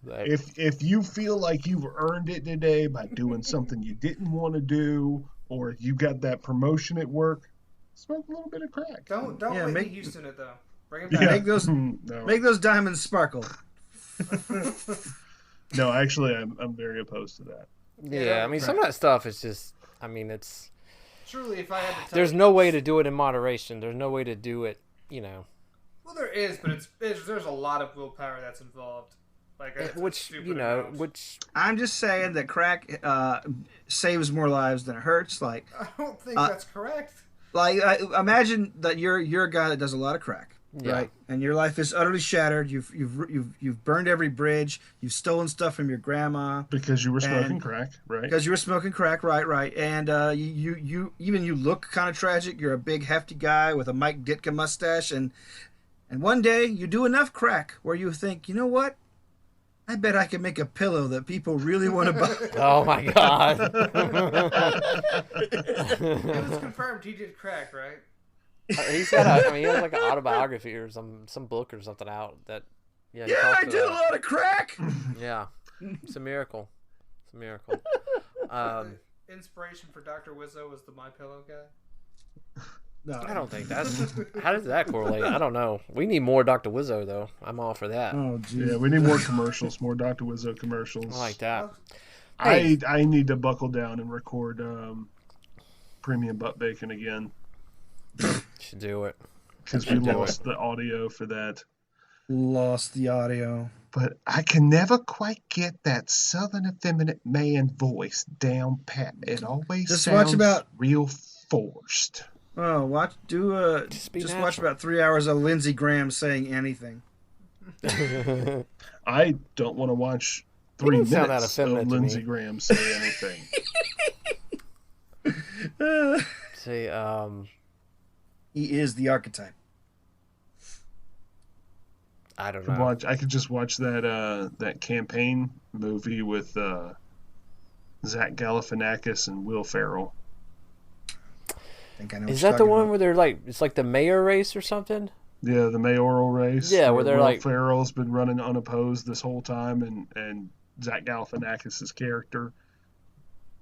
But- If you feel like you've earned it today by doing something you didn't want to do, or you got that promotion at work, smoke a little bit of crack. Don't Yeah, Whitney make- Houston it though. Bring it Yeah. back. Make those- No. Make those diamonds sparkle. No, actually, I'm very opposed to that. yeah, I mean, some of that stuff is just. I mean, it's. Truly, if I had to tell There's you- no way to do it in moderation. There's no way to do it. Well, there is, but there's a lot of willpower that's involved. Like it's a Which stupid amount. which I'm just saying that crack saves more lives than it hurts. Like I don't think Uh, that's correct. imagine that you're a guy that does a lot of crack, Yeah. right? And your life is utterly shattered. You've burned every bridge. You've stolen stuff from your grandma Because you were smoking And- crack, right? because you were smoking crack, right? And you look kind of tragic. You're a big hefty guy with a Mike Ditka mustache, and one day you do enough crack where you think, you know what? I bet I can make a pillow that people really want to buy. oh my god. It was confirmed he did crack, right? He's got he has like an autobiography or some book or something out that he Yeah, talks I did a about. lot of crack. Yeah, it's a miracle. It's a miracle. Um, The inspiration for Dr. Wizzo was the My Pillow guy. No, I don't think that's. How does that correlate? I don't know. We need more Dr. Wizzo though. I'm all for that. Oh, geez. Yeah, we need more commercials, more Dr. Wizzo commercials. I like that. I need to buckle down and record premium butt bacon again Should do it. because we Should do lost the audio for that. Lost the audio. But I can never quite get that southern effeminate man voice down pat. It always Just sounds watch about- real forced. Oh, Just be just watch natural. about 3 hours of Lindsey Graham saying anything. I don't want to watch He 3 didn't sound that minutes effeminate of to me. Lindsey Graham say anything. See, He is the archetype. I don't know. I could just watch that campaign movie with Zach Galifianakis and Will Ferrell. I think I know. Is what that the you're one talking where they're like, it's like the mayor race or something? Yeah, the mayoral race. Yeah, where they're Will like- Ferrell's been running unopposed this whole time, and Zach Galifianakis' character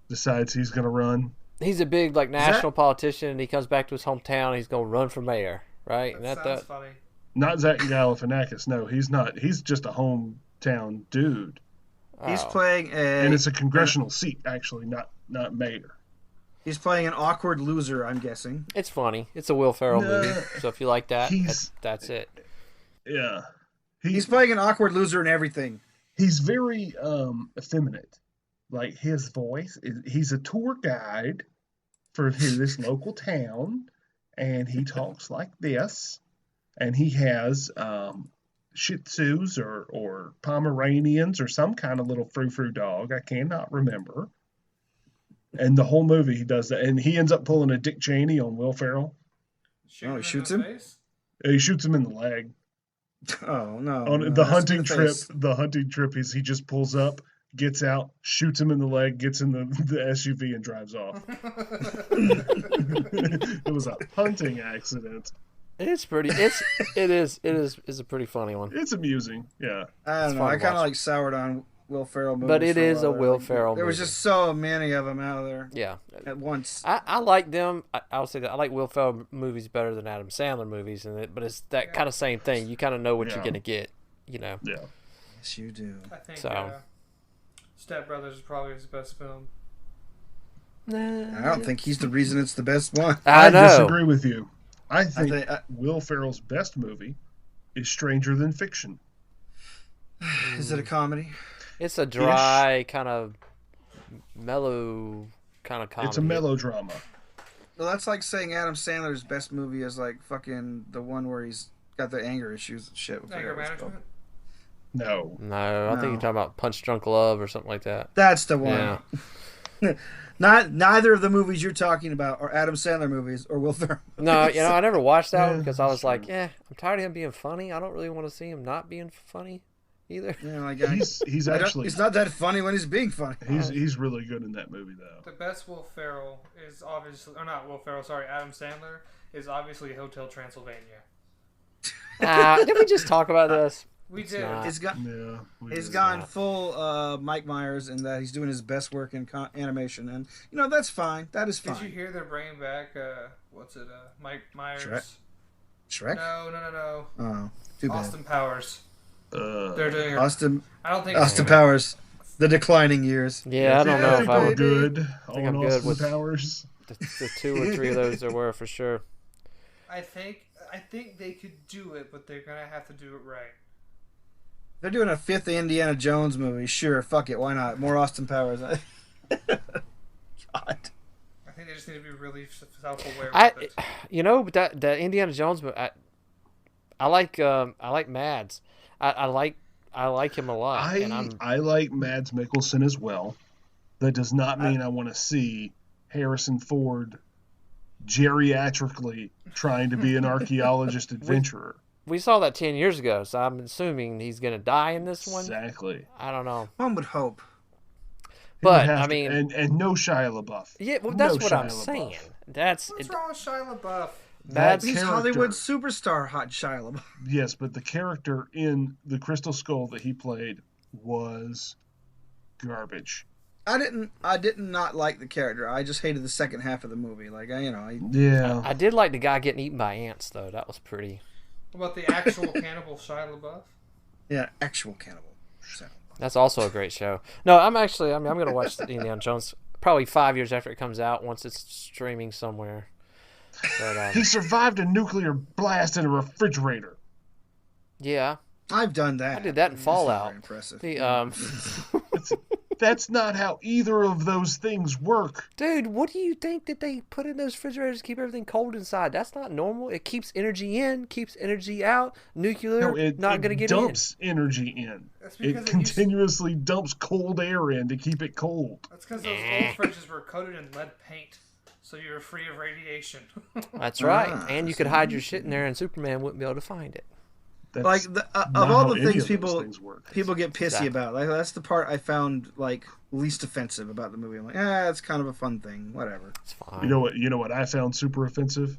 decides he's going to run. He's a big like that- national politician, and he comes back to his hometown. He's gonna run for mayor, right? And That sounds funny. Not Zach Galifianakis. No, he's not. He's just a hometown dude, about. He's oh. playing and a. it's a congressional seat actually, not mayor. He's playing an awkward loser, I'm guessing. It's funny. It's a Will Ferrell movie, so if you like that, He's- that's it. Yeah. He's playing an awkward loser in everything. He's very effeminate. Like his voice, he's a tour guide for this local town, and he talks like this. And he has Shih Tzus or Pomeranians or some kind of little frou-frou dog. I cannot remember. And the whole movie he does that, and he ends up pulling a Dick Cheney on Will Ferrell. Oh, he shoots him? He shoots him in the leg. Oh no! On no, the that's hunting in the trip, face. he just pulls up, gets out, shoots him in the leg, gets in the SUV and drives off. It was a hunting accident. It's pretty. It is a pretty funny one. It's amusing, yeah. I don't It's know. fun I to kind of watch. like soured on Will Ferrell movies. But it for is a while. Will Like, Ferrell There was movie. just so many of them out there Yeah, at once. I like them. I'll say that I like Will Ferrell movies better than Adam Sandler movies, but it's that kind of same thing. You kind of know what Yeah. you're gonna get, you know. Yeah. Yes, you do. I think So. Step Brothers is probably his best film. I don't think he's the reason it's the best one. I know. disagree with you. I think think- Will Ferrell's best movie is Stranger Than Fiction. Is it a comedy? It's a dry kind of mellow kind of comedy. It's a melodrama. Well, that's like saying Adam Sandler's best movie is like fucking the one where he's got the anger issues and shit. I forget Anger what it's called. No. No, I think No. you're talking about Punch Drunk Love or something like that. That's the one. Yeah. Neither of the movies you're talking about are Adam Sandler movies or Will Ferrell. No, you know, I never watched that one Yeah, because I was that's like, true. yeah, I'm tired of him being funny. I don't really want to see him not being funny either. Yeah, like He's actually It's not that funny when he's being funny. he's really good in that movie though. The best Will Ferrell is obviously, or not Will Ferrell, sorry, Adam Sandler is obviously Hotel Transylvania. Did we just talk about this? We It's did. not. It's got Yeah. He's we- gone not. full Mike Myers in that he's doing his best work in animation, and you know that's fine. That is Did you fine. hear they're bringing back, Mike Myers? Shrek? No. Oh, too bad. Austin Powers. They're doing it. Austin I don't think it's Austin gonna- Powers, the declining years. Yeah, I don't know I if think I we're would. good think on I'm good Austin with- Powers. The 2 or 3 of those there were for sure. I think they could do it, but they're gonna have to do it right. They're doing a 5th Indiana Jones movie. Sure, fuck it, why not? More Austin Powers. God. I think they just need to be really self-aware I, with it. you know, but that Indiana Jones, I like Mads. I like him a lot. and I like Mads Mikkelsen as well. That does not mean I want to see Harrison Ford geriatrically trying to be an archaeologist adventurer. we saw that 10 years ago, so I'm assuming he's gonna die in this one. Exactly. I don't know, One would hope. He but would have I to- mean, and no Shia LaBeouf. yeah, well, that's No what I'm Shia LaBeouf. saying. That's What's it, wrong with Shia LaBeouf? Mads. He's character- Hollywood superstar, hot Shia LaBeouf. Yes, but the character in the Crystal Skull that he played was garbage. I did not like the character. I just hated the second half of the movie. Like Yeah. I did like the guy getting eaten by ants, though. That was pretty. What about the actual cannibal Shia LaBeouf? yeah, actual cannibal. So. That's also a great show. No, I'm gonna watch Indiana Jones probably 5 years after it comes out, once it's streaming somewhere. But He survived a nuclear blast in a refrigerator. yeah, I've done that. I did that in This is Fallout. very impressive. the That's not how either of those things work. dude, what do you think that they put in those refrigerators to keep everything cold inside? That's not normal. It keeps energy in, keeps energy out. Nuclear, No, it not gonna get dumps energy in. That's It because continuously dumps cold air in to keep it cold. That's because those old fridges were coated in lead paint, so you were free of radiation. in. That's right. Ah, And you could hide your shit in there, and Superman wouldn't be able to find it. That's Like not of how all the any things of those things work. people get pissy Exactly. about. Like that's the part I found like least offensive about the movie. I'm like, it's kind of a fun thing. Whatever. It's fine. You know what I found super offensive?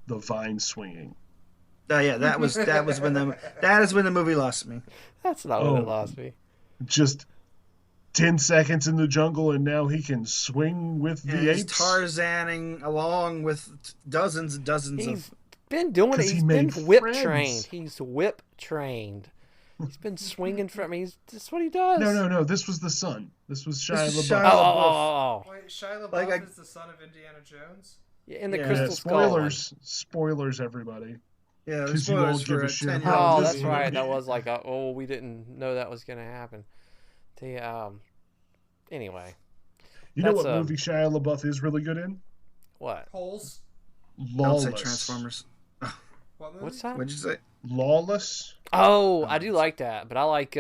The vine swinging. Oh yeah, that is when the movie lost me. That's not what it lost me. Just 10 seconds in the jungle and now he can swing with And the he's apes. Tarzaning along with dozens and dozens He's of. been doing it. 'Cause he He's been made whip friends. trained. He's whip trained. He's been swinging from. That's what he does. No. This was the son. This was Shia This is LaBeouf. Shia- Oh. Wait, Wait, Shia LaBeouf Like, is the son of Indiana Jones? Yeah, in the Yeah, Crystal Skull. Spoilers, everybody. Yeah, the 'Cause you spoilers won't give for a a shit 10-year-old about Oh, this that's movie. right. That was like, we didn't know that was gonna happen. Anyway, You know that's what movie Shia LaBeouf is really good in? what? Holes? Don't say Lawless. Transformers. What movie? What's that? What'd you say? Lawless. Oh, I do like that, but I like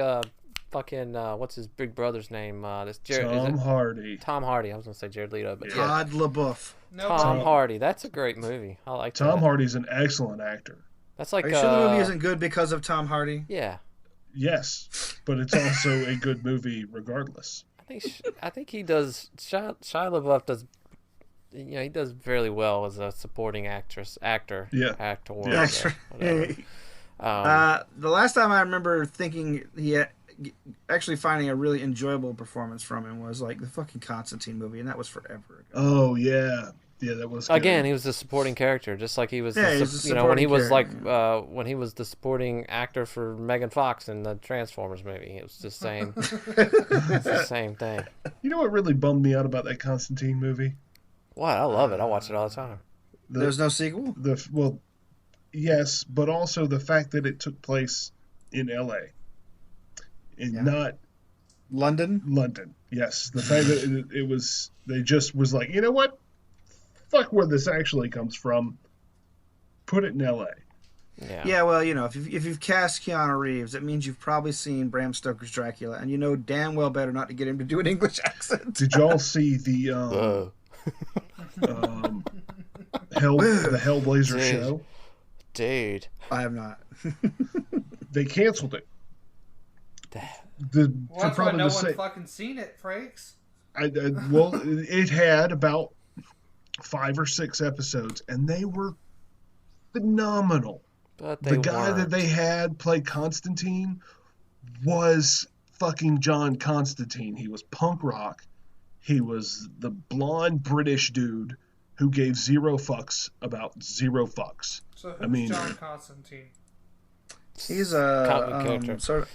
fucking what's his big brother's name? That's Jared. Tom Hardy. Tom Hardy. I was gonna say Jared Leto, but yeah, Todd LaBeouf. Nobody. Tom Hardy. That's a great movie. I like Tom that. Hardy's an excellent actor. That's like Are you sure the movie isn't good because of Tom Hardy? Yeah, Yes, but it's also a good movie regardless. I think he does. Shia LaBeouf does. He does fairly well as a supporting actor. Yeah. Actor. Yeah. Whatever. The last time I remember thinking actually finding a really enjoyable performance from him was like the fucking Constantine movie, and that was forever ago. Oh yeah, that was good. Again, he was the supporting character, just like he was. Yeah, the, he's a when he supporting was character, when he was the supporting actor for Megan Fox in the Transformers movie. It was the same. It's the same thing. You know what really bummed me out about that Constantine movie? What? I love it. I watch it all the time. There's no sequel? Well, yes, but also the fact that it took place in L.A. and not London. Yes, the fact that it was, they just was like, you know what? Fuck where this actually comes from. Put it in L.A. Yeah, well, if you've cast Keanu Reeves, that means you've probably seen Bram Stoker's Dracula, and you know damn well better not to get him to do an English accent. Did y'all see the Hellblazer show? Dude, I have not. They canceled it. Well, that's why no one fucking seen it, Frakes. Well, it had about 5 or 6 episodes, and they were phenomenal. but they The guy weren't. that they had play Constantine was fucking John Constantine. He was punk rock. He was the blonde British dude who gave zero fucks about zero fucks. So who's John Constantine? He's Comic a character.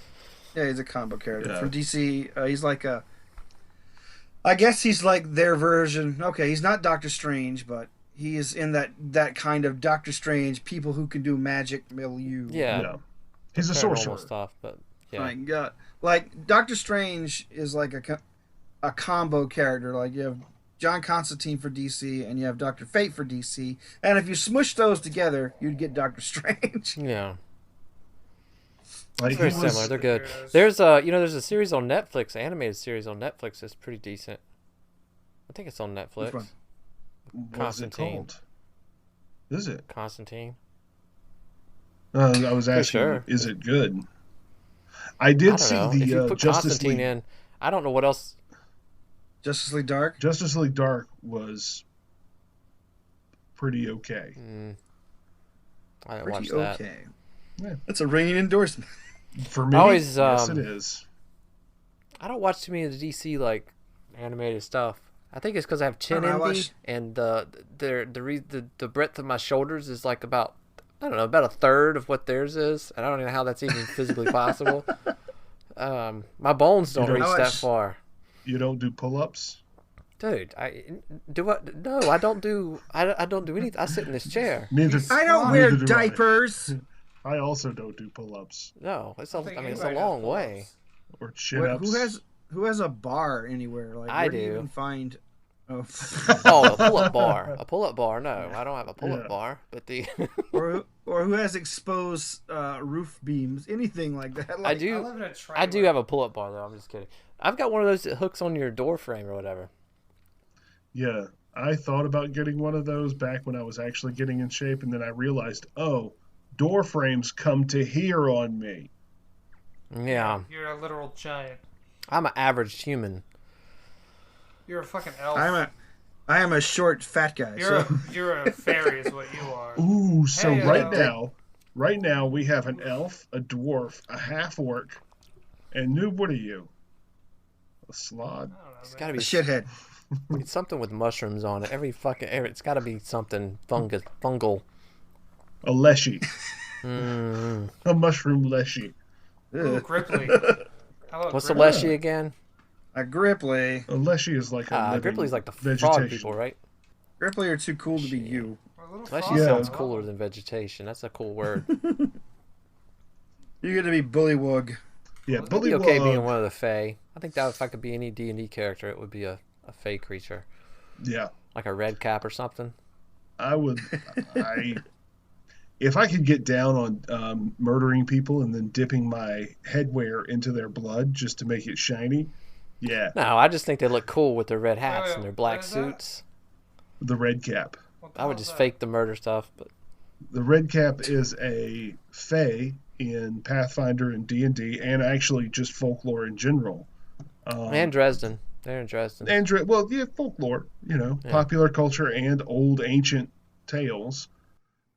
he's a comic book character Yeah. from DC. He's like I guess he's like their version. Okay, he's not Doctor Strange, but he is in that kind of Doctor Strange, people who can do magic milieu. Yeah, He's a paranormal sorcerer. stuff, but yeah. Like, like Doctor Strange is like a combo character. Like you have John Constantine for DC and you have Doctor Fate for DC, and if you smush those together, you'd get Doctor Strange. Yeah. Like, Very he was- similar. They're good. There it is. There's a series on Netflix, animated series on Netflix that's pretty decent. I think it's on Netflix. Which one? What's it Constantine. called? Is it? Constantine. I was asking, sure. is it good? I I did don't see know. If you the put Justice Constantine League. in, I don't know what else. Justice League Dark. Justice League Dark was pretty okay. I didn't Pretty watch that. okay. Yeah. That's a ringing endorsement. For me, Always, yes, it is. I don't watch too many of the DC like animated stuff. I think it's because I have chin I envy, watch- and the breadth of my shoulders is like about a third of what theirs is, and I don't know how that's even physically possible. My bones don't You don't reach watch- that far. You don't do pull-ups? Dude, no, I don't do anything. I sit in this chair. Neither. I don't neither wear do diapers. I also don't do pull-ups No, it's I think it's a anybody long does way. pull-ups. or chin-ups. Who has a bar anywhere? Like I where do you do. even find? Oh, Oh, a pull-up bar. A pull-up bar. No, I don't have a pull-up Yeah. bar. But or who has exposed roof beams? Anything like that? I Like, I do. live in a trailer. I do have a pull-up bar though. I'm just kidding. I've got one of those that hooks on your door frame or whatever. Yeah, I thought about getting one of those back when I was actually getting in shape, and then I realized, door frames come to here on me. Yeah, You're a literal giant. I'm an average human. You're a fucking elf. I am a short fat guy. You're a fairy is what you are. Ooh, so Hey, right now we have an elf, a dwarf, a half-orc, and Noob, what are you? A slod? I don't know, It's man. got to a be shithead. it's something with mushrooms on it. It's got to be something fungal. A leshy. Mm. A mushroom leshy. Ooh, Gripply. How about What's the Gripply? leshy again? A Gripply. Unless she is like a living Gripply's like the vegetation. frog people, right? Gripply are too cool to be you. Unless she sounds cooler than vegetation. That's a cool word. You're gonna be Bullywug. Yeah, I'd be okay being one of the Fae. I think that if I could be any D&D character, it would be a Fae creature. Yeah. Like a red cap or something. I would. If I could get down on murdering people and then dipping my headwear into their blood just to make it shiny, yeah. No, I just think they look cool with their red hats Wait, and their black what is suits. The red cap. I would just fake the murder stuff, but The red cap is a fae in Pathfinder and D&D, and actually just folklore in general. and Dresden. They're in Dresden. And folklore, popular culture and old ancient tales.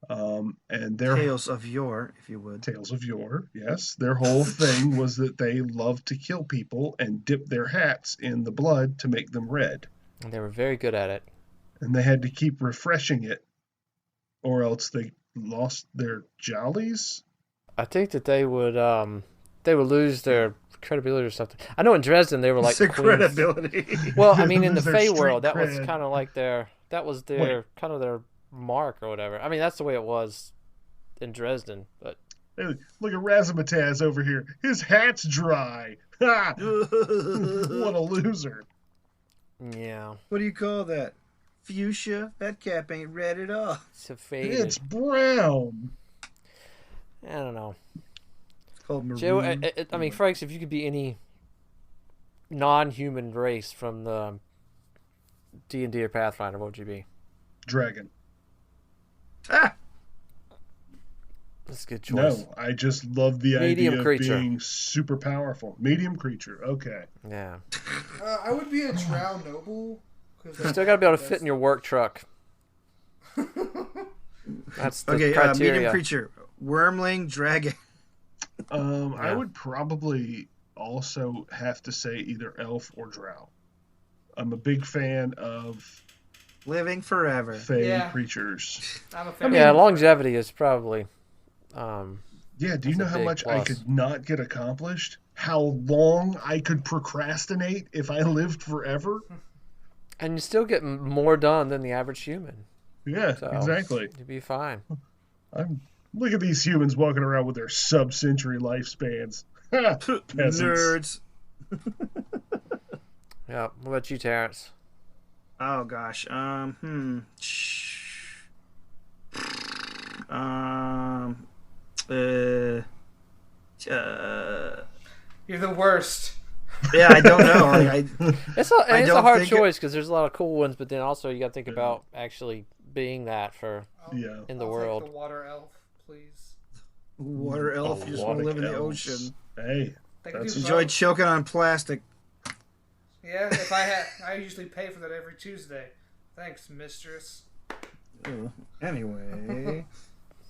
And their Tales of yore, if you would. tales of yore, yes. Their whole thing was that they loved to kill people and dip their hats in the blood to make them red. And they were very good at it. And they had to keep refreshing it, or else they lost their jollies. I think that they would lose their credibility or something. I know in Dresden they were like Their queens. credibility. Well, I mean in the Lose their Fey street world, that was cred. kind of like their kind of their mark or whatever. I mean that's the way it was in Dresden, but Hey, look at Razzmatazz over here. His hat's dry. Ha! What a loser. yeah, What do you call that? Fuchsia? That cap ain't red at all. it's a faded. It's brown. I don't know. It's called maroon. Joe, I mean, Frakes, if you could be any non-human race from the D&D or Pathfinder, what would you be? Dragon. Ah! That's a good choice. No, I just love the Medium idea of creature. being super powerful. Medium creature. Okay. Yeah. I would be a drow noble. You still got to be able to fit in your work truck. That's the Okay, criteria. medium creature. Wormling, dragon. I would probably also have to say either elf or drow. I'm a big fan of Living forever. fae creatures. I'm a fan. Yeah, longevity is probably. Yeah, do you That's know a how big much I plus. could not get accomplished? How long I could procrastinate if I lived forever? And you still get more done than the average human. Yeah, So, exactly. You'd be fine. Look at these humans walking around with their sub-century lifespans. Ha! Peasants. Nerds. Yeah. What about you, Terance? Oh gosh. You're the worst. Yeah, I don't know. Like, It's a don't hard think choice because there's a lot of cool ones, but then also you got to think about actually being that for Yeah. in the I'll world. Take the water elf, please. water elf, you just want to live in the Aquatic elves. ocean. Hey, They can That's- do Enjoy both. choking on plastic. Yeah, if I usually pay for that every Tuesday. Thanks, mistress. Anyway.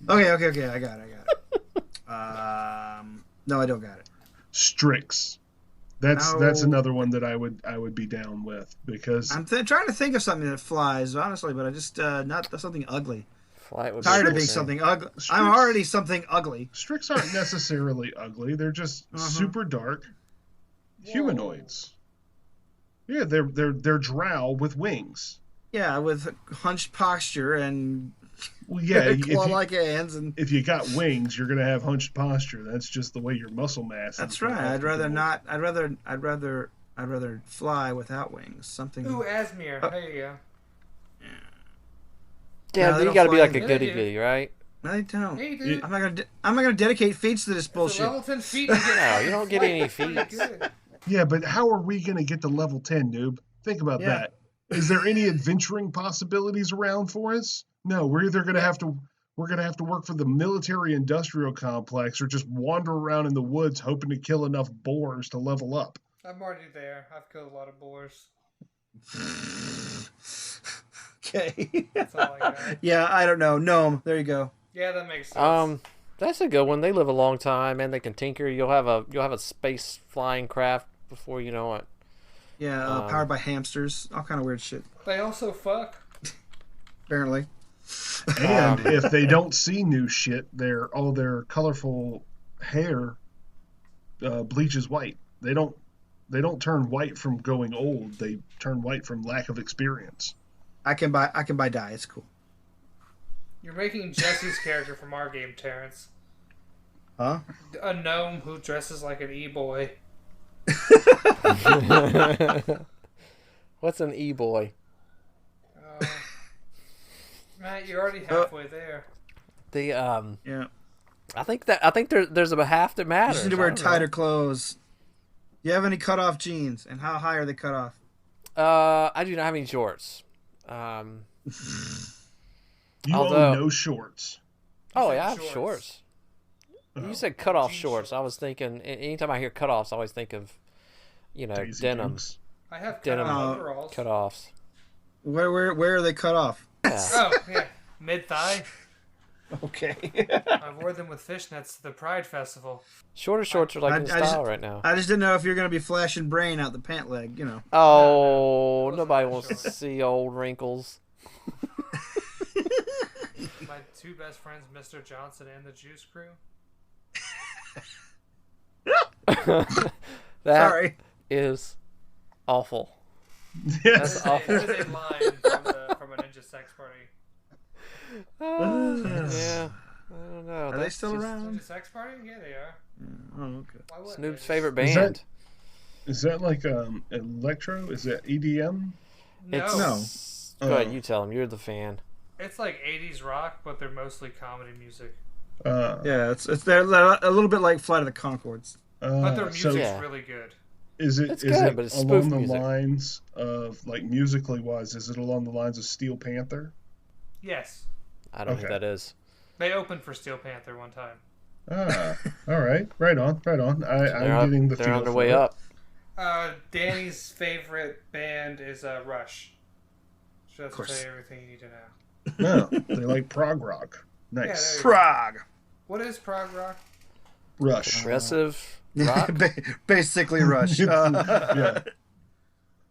Okay, I got it. No, I don't got it. Strix. That's No. another one that I would be down with because I'm trying to think of something that flies, honestly, but I just not something ugly. Flight would Tired be of being cool. something ugly. I'm Strix- already something ugly. Strix aren't necessarily ugly. They're just super dark humanoids. Yeah, they're drow with wings. Yeah, with hunched posture and Well, yeah, claw-like hands, and if you got wings, you're gonna have hunched posture. That's just the way your muscle mass. that's is gonna right. have I'd to rather go. not. I'd rather fly without wings. Something. Ooh, Asmir. Hey, yeah. Yeah, No, they you don't got to be fly like a in- goody Yeah, goody, right? No, they don't. Hey, dude. I'm not gonna dedicate feats to this For bullshit. level 10 feet, you get No, you don't get any pretty feats. good. Yeah, but how are we gonna get to level 10, noob? Think about Yeah. that. Is there any adventuring possibilities around for us? No, we're either gonna have to work for the military industrial complex or just wander around in the woods hoping to kill enough boars to level up. I'm already there. I've killed a lot of boars. Okay. That's all I got. Yeah, I don't know. Gnome. There you go. Yeah, that makes sense. That's a good one. They live a long time and they can tinker. You'll have a space flying craft before you know it. Yeah, powered by hamsters. All kind of weird shit. They also fuck. Apparently. And if they don't see new shit, all their colorful hair bleaches white. They don't turn white from going old. They turn white from lack of experience. I can buy dye. It's cool. You're making Jesse's character from our game, Terance. Huh? A gnome who dresses like an e-boy. What's an e-boy? Matt, you're already halfway there. The Yeah. I think there's a half that You matters. just need to wear tighter clothes. You have any cut off jeans? And how high are they cut off? I do not have any shorts. You Although- own no shorts. Oh said yeah, I have shorts. shorts. Oh. You said cut off Jean shorts. shorts. I was thinking. Anytime I hear cut offs, I always think of, Daisy denim Dukes. I have cut Denim. off overalls. cut offs. Where are they cut off? Yeah. Oh, yeah. Mid-thigh. Okay. I wore them with fishnets to the Pride Festival. Shorter shorts are like in I just- style right now. I just didn't know if you're gonna be flashing brain out the pant leg. You know. Oh, Wasn't nobody that wants to short. see old wrinkles. My two best friends, Mr. Johnson and the Juice Crew. That Sorry. is awful. Yes. That's awful. It is a line from a Ninja Sex Party. Yeah. I don't know. Are they That's still just around? Ninja Sex Party? Yeah, they are. Oh, okay. Why wouldn't Snoop's they? favorite Is band. Is that like electro? Is that EDM? No. It's No. Go ahead, you tell him. You're the fan. It's like 80s rock, but they're mostly comedy music. Yeah, they're a little bit like Flight of the Conchords. But their music's Yeah. really good. Is it It's is good, it but it's along spoof the music. lines of, like, musically wise? Is it along the lines of Steel Panther? Yes. I don't know who Okay. that is. They opened for Steel Panther one time. Ah, all right, right on. They're I'm up- getting the They're feel on their for way it. up. Danny's favorite band is Rush. So that's Of course. tell you everything you need to know. No, they like prog rock. Yeah, Nice. there you Prague. What is prog rock? Rush. Progressive rock. Basically Rush. Yeah.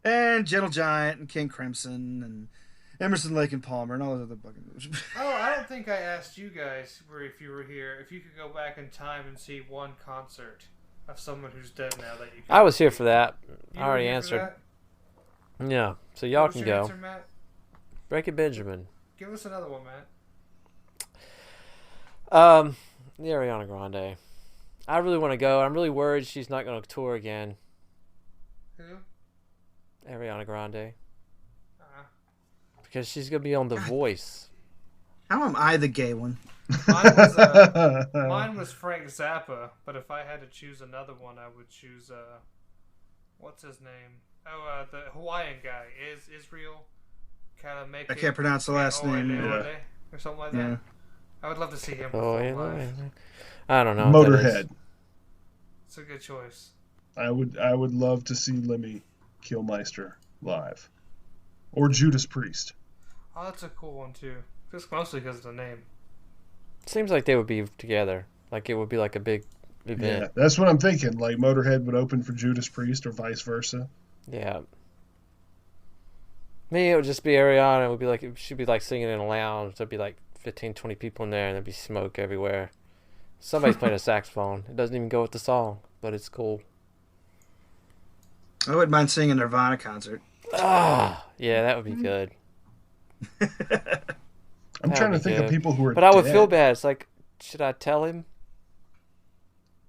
And Gentle Giant and King Crimson and Emerson, Lake and Palmer and all those other fucking movies. Oh, I don't think I asked you guys, if you were here, if you could go back in time and see one concert of someone who's dead now that you could. I was here for that. You I were already here for answered. that? Yeah, so y'all What was can your go. answer, Matt? Breaking Benjamin. Give us another one, Matt. The Ariana Grande. I really want to go. I'm really worried she's not going to tour again. Who? Ariana Grande. Uh, Because she's going to be on The Voice. How am I the gay one? mine was Frank Zappa, but if I had to choose another one, I would choose what's his name? Oh, the Hawaiian guy is Israel. I can't pronounce the last name. Yeah. Or something like Yeah. that. I would love to see him Oh, perform yeah, live. I don't know. what that is. Motorhead. It's a good choice. I would love to see Lemmy Kilmister live, or Judas Priest. Oh, that's a cool one too. Just mostly because of the name. Seems like they would be together. Like it would be like a big Yeah, event. that's what I'm thinking. Like Motorhead would open for Judas Priest, or vice versa. Yeah. Me, it would just be Ariana. It would be like she'd be like singing in a lounge. There'd be like 15, 20 people in there, and there'd be smoke everywhere. Somebody's playing a saxophone. It doesn't even go with the song, but it's cool. I wouldn't mind seeing a Nirvana concert. Ah, yeah, that would be good. I'm That trying to would be think of good. people who are But I would dead. feel bad. It's like, should I tell him?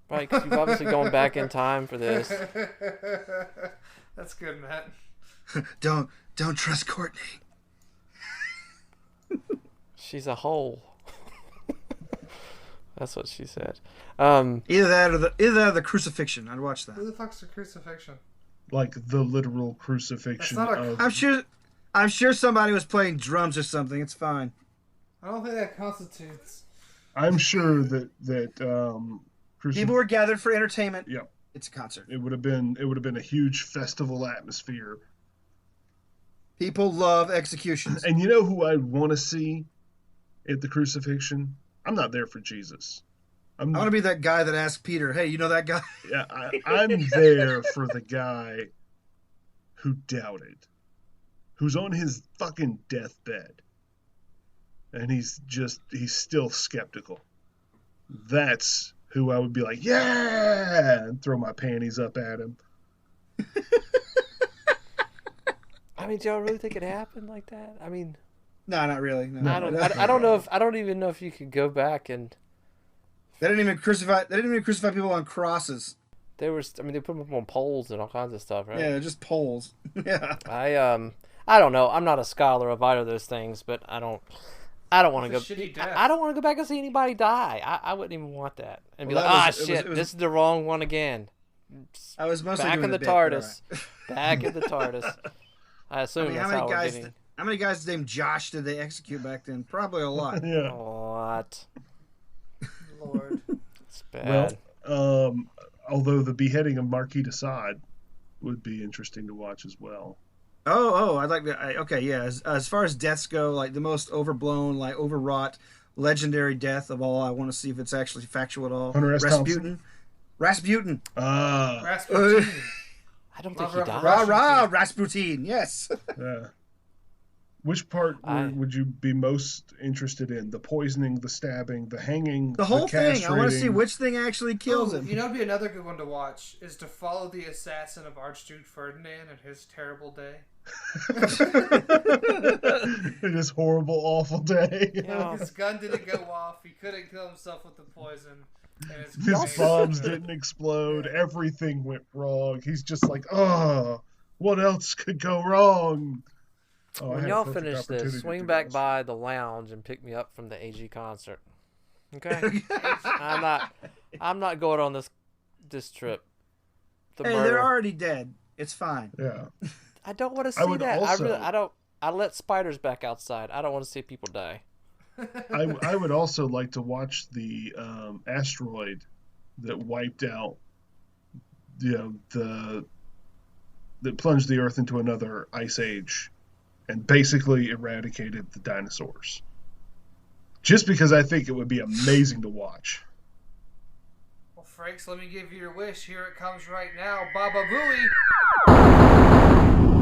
Right, because you've obviously gone back in time for this. That's good, Matt. Don't trust Courtney. She's a hole. That's what she said. Either that or the crucifixion. I'd watch Who that. the fuck's the crucifixion? Like the literal crucifixion That's not a- of. I'm sure somebody was playing drums or something. It's fine. I don't think that constitutes. I'm sure that People were gathered for entertainment. Yep. It's a concert. It would have been a huge festival atmosphere. People love executions. And you know who I want to see at the crucifixion? I'm not there for Jesus. I want to be that guy that asked Peter, "Hey, you know that guy?" Yeah, I'm there for the guy who doubted, who's on his fucking deathbed, and he's still skeptical. That's who I would be like, yeah, and throw my panties up at him. I mean, do y'all really think it happened like that? I mean, No, not really. No, I don't know if I don't even know if you could go back and They didn't even crucify. They didn't even crucify people on crosses. they put them up on poles and all kinds of stuff, right? Yeah, they're just poles. Yeah. I don't know. I'm not a scholar of either of those things, but I don't want to go. It's a shitty death. I don't want to go back and see anybody die. I wouldn't even want that and be Well, like, that was- shit, it was- this is the wrong one again. I was mostly Back doing in the bit, but TARDIS. alright. Back in the TARDIS. I assume I mean, that's how we're getting. how many guys named Josh did they execute back then? Probably a lot. Yeah. What? Lord. It's bad. Well, although the beheading of Marquis de Sade would be interesting to watch as well. I'd like to. Okay, yeah. As far as deaths go, like the most overblown, like overwrought, legendary death of all, I want to see if it's actually factual at all. Hunter S. Rasputin. Rasputin. Rasputin. I don't think he Rah, died. Rah rah, Rasputin. Yes. Yeah. Which part would you be most interested in? The poisoning, the stabbing, the hanging, The whole thing. I want to see castrating? which thing actually kills him. You know, it'd be another good one to watch is to follow the assassin of Archduke Ferdinand and his terrible day. His horrible, awful day. Yeah. His gun didn't go off. He couldn't kill himself with the poison. And his His grenades- bombs didn't explode. Everything went wrong. He's just like, oh, what else could go wrong? Oh, I When had a y'all perfect finish opportunity this, swing to back go. by the lounge and pick me up from the AG concert. Okay? I'm not going on this trip. The Hey, murder. they're already dead. It's fine. Yeah. I don't want to I see would that. also- I let spiders back outside. I don't want to see people die. I would also like to watch the asteroid that wiped out, that plunged the Earth into another ice age, and basically eradicated the dinosaurs. Just because I think it would be amazing to watch. Well, Frakes, let me give you your wish. Here it comes right now. Baba Booey!